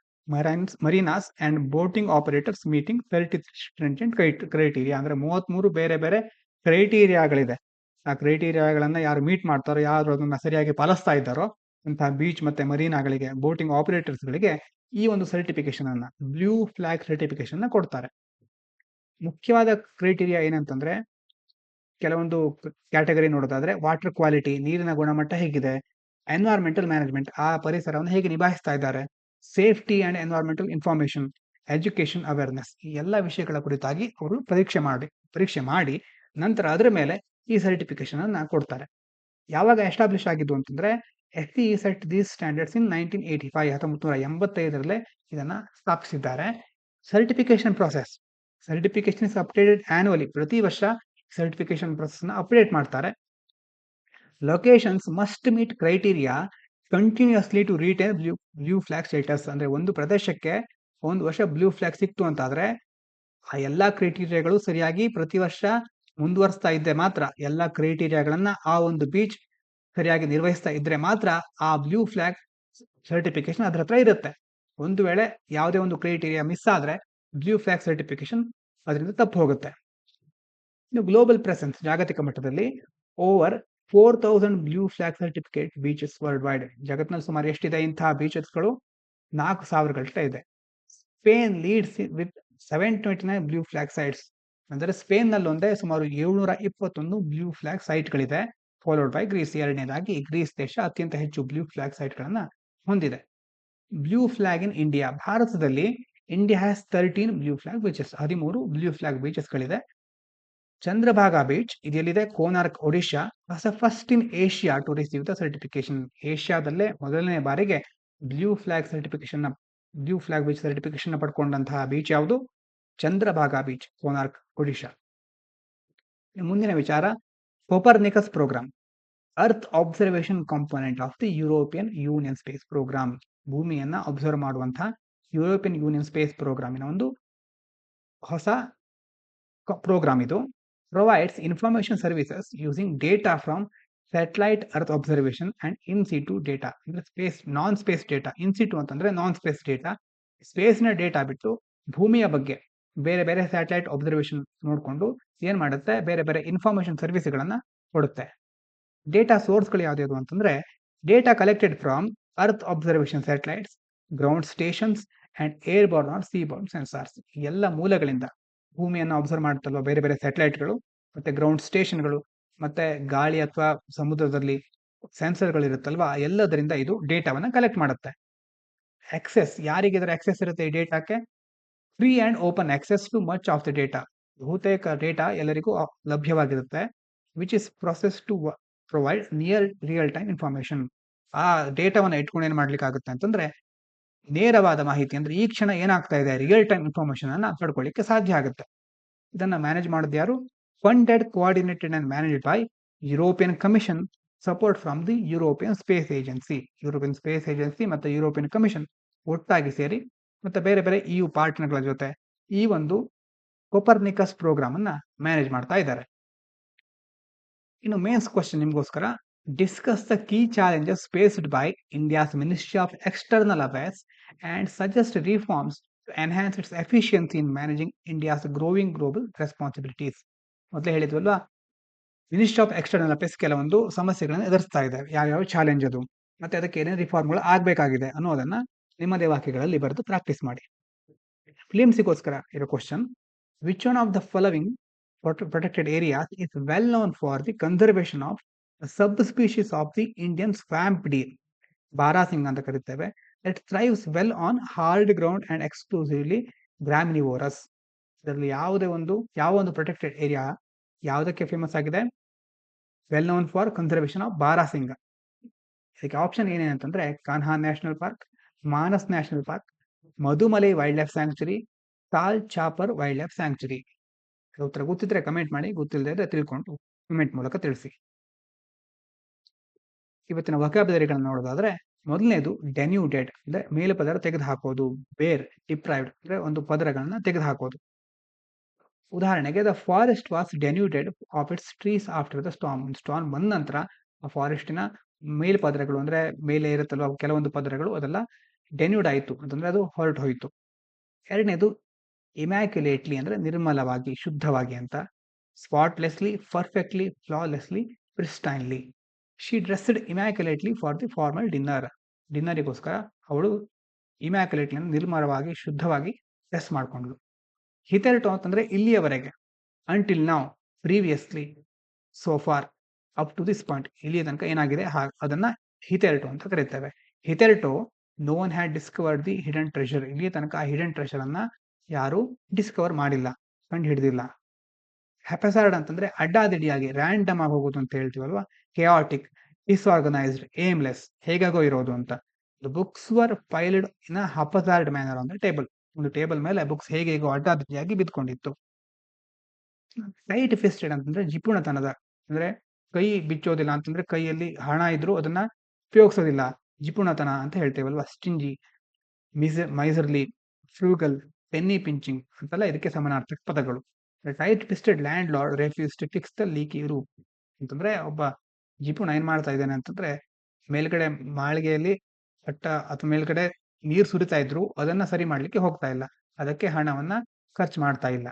marinas and boating operators meeting 33 stringent criteria. ಅಂದ್ರೆ 33 ಬೇರೆ ಬೇರೆ ಕ್ರೈಟೀರಿಯಾಗಳಿದೆ. ಆ ಕ್ರೈಟೀರಿಯಾಗಳನ್ನ ಯಾರು ಮೀಟ್ ಮಾಡ್ತಾರೋ, ಯಾರು ಅದನ್ನ ಸರಿಯಾಗಿ ಪಾಲಿಸ್ತಾ ಇದ್ದಾರೋ ಅಂತಹ ಬೀಚ್ ಮತ್ತೆ ಮರೀನಾಗಳಿಗೆ, ಬೋಟಿಂಗ್ ಆಪರೇಟರ್ಸ್ ಗಳಿಗೆ ಈ ಒಂದು ಸರ್ಟಿಫಿಕೇಶನ್ ಅನ್ನ, ಬ್ಲೂ ಫ್ಲಾಗ್ ಸರ್ಟಿಫಿಕೇಶನ್ ನ ಕೊಡ್ತಾರೆ. ಮುಖ್ಯವಾದ ಕ್ರೈಟೀರಿಯಾ ಏನಂತಂದ್ರೆ, ಕೆಲವೊಂದು ಕ್ಯಾಟಗರಿ ನೋಡೋದಾದ್ರೆ, ವಾಟರ್ ಕ್ವಾಲಿಟಿ, ನೀರಿನ ಗುಣಮಟ್ಟ ಹೇಗಿದೆ, ಎನ್ವೈರ್ಮೆಂಟಲ್ ಮ್ಯಾನೇಜ್ಮೆಂಟ್, ಆ ಪರಿಸರವನ್ನು ಹೇಗೆ ನಿಭಾಯಿಸ್ತಾ ಇದ್ದಾರೆ, safety and environmental information, education awareness, ಈ ಎಲ್ಲ ವಿಷಯಗಳ ಕುರಿತಾಗಿ ಅವರು ಪರೀಕ್ಷೆ ಮಾಡಿ ನಂತರ ಅದರ ಮೇಲೆ ಈ ಸರ್ಟಿಫಿಕೇಶನ್ ಅನ್ನ ಕೊಡ್ತಾರೆ. ಯಾವಾಗ ಎಸ್ಟಾಬ್ಲಿಷ್ ಆಗಿದ್ದು ಅಂತಂದ್ರೆ, FEE set these standards in 1985, 1985 ಇದನ್ನ ಸ್ಥಾಪಿಸಿದ್ದಾರೆ. Certification process, certification is updated annually. ಪ್ರತಿ ವರ್ಷ ಸರ್ಟಿಫಿಕೇಶನ್ ಪ್ರಾಸೆಸ್ ನ ಅಪ್ಡೇಟ್ ಮಾಡ್ತಾರೆ. Locations must meet criteria continuously to retain blue flag status. ಅಂದ್ರೆ ಒಂದು ಪ್ರದೇಶಕ್ಕೆ ಒಂದು ವರ್ಷ ಬ್ಲೂ ಫ್ಲಾಗ್ ಸಿಕ್ತು ಅಂತಾದ್ರೆ ಆ ಎಲ್ಲಾ ಕ್ರೈಟೀರಿಯಾಗಳು ಸರಿಯಾಗಿ ಪ್ರತಿ ವರ್ಷ ಮುಂದುವರಿಸ್ತಾ ಇದ್ದರೆ ಮಾತ್ರ, ಎಲ್ಲಾ ಕ್ರೈಟೀರಿಯಾಗಳನ್ನ ಆ ಒಂದು ಬೀಚ್ ಸರಿಯಾಗಿ ನಿರ್ವಹಿಸ್ತಾ ಇದ್ರೆ ಮಾತ್ರ ಆ ಬ್ಲೂ ಫ್ಲಾಗ್ ಸರ್ಟಿಫಿಕೇಶನ್ ಅದ್ರ ಹತ್ರ ಇರುತ್ತೆ. ಒಂದು ವೇಳೆ ಯಾವುದೇ ಒಂದು ಕ್ರೈಟೀರಿಯಾ ಮಿಸ್ ಆದ್ರೆ ಬ್ಲೂ ಫ್ಲಾಗ್ ಸರ್ಟಿಫಿಕೇಶನ್ ಅದರಿಂದ ತಪ್ಪು ಹೋಗುತ್ತೆ. ಇನ್ನು ಗ್ಲೋಬಲ್ ಪ್ರೆಸೆನ್ಸ್, ಜಾಗತಿಕ ಮಟ್ಟದಲ್ಲಿ over 4000 blue flag certificate beaches world wide. ಜಗತ್ತಿನಲ್ಲಿ ಸುಮಾರು ಎಷ್ಟಿದೆ ಇಂತಹ ಬೀಚಸ್ಗಳು? 4000 ಗಂಟೆ ಇದೆ. Spain leads with 729 blue flag sites. ಅಂದರೆ ಸ್ಪೇನ್ ನಲ್ಲಿ ಒಂದೇ ಸುಮಾರು 721 ಬ್ಲೂ ಫ್ಲಾಗ್ ಸೈಟ್ಗಳಿದೆ. Followed by Greece. ಎರಡನೇದಾಗಿ ಗ್ರೀಸ್ ದೇಶ ಅತ್ಯಂತ ಹೆಚ್ಚು ಬ್ಲೂ ಫ್ಲಾಗ್ ಸೈಟ್ಗಳನ್ನ ಹೊಂದಿದೆ. ಬ್ಲೂ ಫ್ಲಾಗ್ ಇನ್ ಇಂಡಿಯಾ, ಭಾರತದಲ್ಲಿ India has 13 blue flag beaches. 13 blue flag ಬೀಚಸ್ಗಳಿದೆ. ಚಂದ್ರಭಾಗಾ ಬೀಚ್ ಇದೆಲ್ಲಿದೆ? Konark, Odisha. First in Asia to receive the certification. ಏಷ್ಯಾದಲ್ಲೇ ಮೊದಲನೇ ಬಾರಿಗೆ ಬ್ಲೂ ಫ್ಲಾಗ್ ಬೀಚ್ ಸರ್ಟಿಫಿಕೇಶನ್ ಪಡ್ಕೊಂಡಂತಹ ಬೀಚ್ ಯಾವುದು? ಚಂದ್ರಭಾಗಾ ಬೀಚ್, ಕೋನಾರ್ಕ್, ಒಡಿಶಾ. ಮುಂದಿನ ವಿಚಾರ, Copernicus programme, earth observation component of the European Union space programme. ಭೂಮಿಯನ್ನ ಅಬ್ಸರ್ವ್ ಮಾಡುವಂತಹ ಯುರೋಪಿಯನ್ ಯೂನಿಯನ್ ಸ್ಪೇಸ್ ಪ್ರೋಗ್ರಾಮಿನ ಒಂದು ಹೊಸ ಪ್ರೋಗ್ರಾಮ್ ಇದು. Provides information services using data from satellite earth observation and in situ data. ಅಂದ್ರೆ ನಾನ್ ಸ್ಪೇಸ್ ಡೇಟಾ. ಇನ್ ಸಿಟು ಅಂತಂದ್ರೆ ನಾನ್ space data. ಸ್ಪೇಸ್ನ data ಬಿಟ್ಟು ಭೂಮಿಯ ಬಗ್ಗೆ ಬೇರೆ ಬೇರೆ ಸ್ಯಾಟಲೈಟ್ ಅಬ್ಸರ್ವೇಷನ್ ನೋಡಿಕೊಂಡು ಏನ್ ಮಾಡುತ್ತೆ? ಬೇರೆ ಬೇರೆ ಇನ್ಫಾರ್ಮೇಶನ್ ಸರ್ವಿಸ್ಗಳನ್ನ ಕೊಡುತ್ತೆ. ಡೇಟಾ ಸೋರ್ಸ್ಗಳು ಯಾವ್ದು ಅಂತಂದ್ರೆ data collected from earth observation satellites, ground stations and airborne or seaborne sensors. ಎಲ್ಲ ಮೂಲಗಳಿಂದ ಭೂಮಿಯನ್ನು ಅಬ್ಸರ್ವ್ ಮಾಡುತ್ತಲ್ವ ಬೇರೆ ಬೇರೆ ಸ್ಯಾಟಲೈಟ್ಗಳು, ಮತ್ತೆ ಗ್ರೌಂಡ್ ಸ್ಟೇಷನ್ಗಳು, ಮತ್ತೆ ಗಾಳಿ ಅಥವಾ ಸಮುದ್ರದಲ್ಲಿ ಸೆನ್ಸರ್ಗಳಿರುತ್ತಲ್ವಾ, ಎಲ್ಲದರಿಂದ ಇದು ಡೇಟಾವನ್ನ ಕಲೆಕ್ಟ್ ಮಾಡುತ್ತೆ. ಆಕ್ಸೆಸ್, ಯಾರಿಗೆ ಇದರ ಆಕ್ಸೆಸ್ ಇರುತ್ತೆ ಈ ಡೇಟಾಕ್ಕೆ? Free and open access to much of the data. ಬಹುತೇಕ ಡೇಟಾ ಎಲ್ಲರಿಗೂ ಲಭ್ಯವಾಗಿರುತ್ತೆ. Which is process to provide near real time information. ಆ ಡೇಟಾವನ್ನ ಇಟ್ಕೊಂಡು ಏನ್ ಮಾಡ್ಲಿಕ್ಕೆ ಆಗುತ್ತೆ ಅಂತಂದ್ರೆ ನೇರವಾದ ಮಾಹಿತಿ, ಅಂದ್ರೆ ಈ ಕ್ಷಣ ಏನಾಗ್ತಾ ಇದೆ ರಿಯಲ್ ಟೈಮ್ ಇನ್ಫಾರ್ಮೇಶನ್ ಅನ್ನ ಪಡ್ಕೊಳ್ಳಿಕ್ಕೆ ಸಾಧ್ಯ ಆಗುತ್ತೆ. ಇದನ್ನ ಮ್ಯಾನೇಜ್ ಮಾಡೋದು ಯಾರು? Funded, coordinated and managed by European commission, support from the European space agency. European space agency ಮತ್ತೆ ಯುರೋಪಿಯನ್ ಕಮಿಷನ್ ಒಟ್ಟಾಗಿ ಸೇರಿ ಮತ್ತೆ ಬೇರೆ ಬೇರೆ EU ಪಾರ್ಟ್ನರ್ಗಳ ಜೊತೆ ಈ ಒಂದು ಕೋಪರ್ನಿಕಸ್ ಪ್ರೋಗ್ರಾಮ್ ಅನ್ನ ಮ್ಯಾನೇಜ್ ಮಾಡ್ತಾ ಇದ್ದಾರೆ. ಇನ್ನು ಮೇನ್ಸ್ ಕ್ವಶನ್ ನಿಮ್ಗೋಸ್ಕರ, discuss the key challenges faced by India's ministry of external affairs and suggest reforms to enhance its efficiency in managing India's growing global responsibilities. ಮೊದಲೇ ಹೇಳಿದ್ವಲ್ವಾ, ಮಿನಿಸ್ಟ್ರಿ ಆಫ್ ಎಕ್ಸ್ಟರ್ನಲ್ ಅಫೇರ್ಸ್ ಕೆಲವೊಂದು ಸಮಸ್ಯೆಗಳನ್ನು ಎದುರಿಸ್ತಾ ಇದೆ. ಯಾವ್ಯಾವ ಚಾಲೆಂಜ್ ಅದು, ಮತ್ತೆ ಅದಕ್ಕೆ ಏನೇನು ರಿಫಾರ್ಮ್ಗಳು ಆಗ್ಬೇಕಾಗಿದೆ ಅನ್ನೋದನ್ನ ನಿಮ್ಮದೇ ವಾಕ್ಯಗಳಲ್ಲಿ ಬರೆದು ಪ್ರಾಕ್ಟೀಸ್ ಮಾಡಿ. ಫಿಲಿಮ್ಸಿಗೋಸ್ಕರ ಇರೋ question, which one of the following protected areas is well known for the conservation of a subspecies of the Indian swamp deer, barasingha ಅಂತ ಕರೀತೇವೆ, that thrives well on hard ground and exclusively graminevorous. ಇದರಲ್ಲಿ ಯಾವ ಒಂದು protected area ಯಾವುದಕ್ಕೆ famous ಆಗಿದೆ? Well known for conservation of barasingha. ಇದಕ್ಕೆ option ಏನೇನಂತಂದ್ರೆ Kanha national park, Manas national park, Mudumalai wild life sanctuary, Tal Chhapar wild life sanctuary. ಉತ್ತರ ಗೊತ್ತಿದ್ರೆ ಕಮೆಂಟ್ ಮಾಡಿ, ಗೊತ್ತಿಲ್ಲದೆ ತಿಳ್ಕೊಂಡು ಕಮೆಂಟ್ ಮೂಲಕ ತಿಳಿಸಿ. ಇವತ್ತಿನ ವೊಕ್ಯಾಬ್ಯುಲರಿಗಳನ್ನು ನೋಡೋದಾದ್ರೆ, ಮೊದಲನೇದು ಡೆನ್ಯೂಡೆಡ್ ಅಂದ್ರೆ ಮೇಲೆ ಪದರ ತೆಗೆದುಹಾಕೋದು, ಬೇರ್, ಡಿಪ್ರೈವ್ಡ್ ಅಂದ್ರೆ ಒಂದು ಪದರಗಳನ್ನ ತೆಗೆದುಹಾಕೋದು. ಉದಾಹರಣೆಗೆ, the forest was denuded of its trees after the storm. Storm ಬಂದ ನಂತರ ಆ ಫಾರೆಸ್ಟಿನ ಮೇಲ್ಪದರಗಳು ಅಂದ್ರೆ ಮೇಲೆ ಇರುತ್ತಲ್ವ ಕೆಲವೊಂದು ಪದರಗಳು ಅದೆಲ್ಲ ಡೆನ್ಯೂಡ್ ಆಯಿತು ಅಂತಂದ್ರೆ ಅದು ಹೊರಟು ಹೋಯಿತು. ಎರಡನೇದು ಇಮ್ಯಾಕ್ಯುಲೇಟ್ಲಿ ಅಂದ್ರೆ ನಿರ್ಮಲವಾಗಿ, ಶುದ್ಧವಾಗಿ ಅಂತ. Spotlessly, perfectly, flawlessly, pristinely. She dressed immaculately for the formal dinner. ಡಿನ್ನರಿಗೋಸ್ಕರ ಅವಳು ಇಮ್ಯಾಕ್ಯುಲೇಟ್ಲಿ ಅಂದ್ರೆ ನಿರ್ಮಲವಾಗಿ, ಶುದ್ಧವಾಗಿ ಡ್ರೆಸ್ ಮಾಡ್ಕೊಂಡ್ಳು. ಹಿತೆರ್ಟು ಅಂತಂದ್ರೆ ಇಲ್ಲಿಯವರೆಗೆ, until now, previously, so far, up to this point, ಇಲ್ಲಿಯ ತನಕ ಏನಾಗಿದೆ ಅದನ್ನ ಹಿತೆರ್ಟು ಅಂತ ಕರೀತೇವೆ. Hitherto no one had discovered the hidden treasure. ಇಲ್ಲಿಯ ತನಕ ಆ ಹಿಡನ್ ಟ್ರೆಷರ್ ಅನ್ನ ಯಾರು ಡಿಸ್ಕವರ್ ಮಾಡಿಲ್ಲ, ಕಂಡು ಹಿಡಿದಿಲ್ಲ. ಹ್ಯಾಪಸಾರ್ಡ್ ಅಂತಂದ್ರೆ ಅಡ್ಡಾದಿಡಿಯಾಗಿ, ರ್ಯಾಂಡಮ್ ಆಗಿ ಹೋಗೋದು ಅಂತ ಹೇಳ್ತೀವಲ್ವಾ. ಕೆಯಾಟಿಕ್, ಡಿಸ್ಆರ್ಗನೈಸ್ಡ್, ಏಮ್ಲೆಸ್, ಹೇಗಾಗೋ ಇರೋದು ಅಂತ. The books were piled in a haphazard manner on the table. ಒಂದು ಟೇಬಲ್ ಮೇಲೆ ಬುಕ್ಸ್ ಹೇಗೇಗೋ ಅಡ್ಡಾದಿಡಿಯಾಗಿ ಬಿದ್ಕೊಂಡಿತ್ತು. ಟೈಟ್ ಫಿಸ್ಟೆಡ್ ಅಂತಂದ್ರೆ ಜಿಪುಣತನದ, ಅಂದ್ರೆ ಕೈ ಬಿಚ್ಚೋದಿಲ್ಲ ಅಂತಂದ್ರೆ ಕೈಯಲ್ಲಿ ಹಣ ಇದ್ರೂ ಅದನ್ನ ಉಪಯೋಗಿಸೋದಿಲ್ಲ, ಜಿಪುಣತನ ಅಂತ ಹೇಳ್ತೇವಲ್ವಾ. Stingy, miserly, frugal, penny pinching ಅಂತೆಲ್ಲ ಇದಕ್ಕೆ ಸಮಾನಾರ್ಥಕ ಪದಗಳು. Tight fisted landlord refuse to fix the leaky roof ಅಂತಂದ್ರೆ ಒಬ್ಬ ಜಿಪುಣ ಏನ್ ಮಾಡ್ತಾ ಇದ್ದಾನೆ ಅಂತಂದ್ರೆ ಮೇಲ್ಗಡೆ ಮಾಳಿಗೆಯಲ್ಲಿ ಕಟ್ಟ ಅಥವಾ ಮೇಲ್ಗಡೆ ನೀರು ಸುರಿತಾ ಇದ್ರು ಅದನ್ನ ಸರಿ ಮಾಡ್ಲಿಕ್ಕೆ ಹೋಗ್ತಾ ಇಲ್ಲ, ಅದಕ್ಕೆ ಹಣವನ್ನ ಖರ್ಚು ಮಾಡ್ತಾ ಇಲ್ಲ.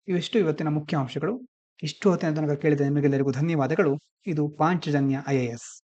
ಇವಿಷ್ಟು ಇವತ್ತಿನ ಮುಖ್ಯ ಅಂಶಗಳು. ಇಷ್ಟು ಹೊತ್ತಿನ ತನಕ ಕೇಳಿದ ನಿಮಗೆಲ್ಲರಿಗೂ ಧನ್ಯವಾದಗಳು. ಇದು ಪಾಂಚಜನ್ಯ IAS.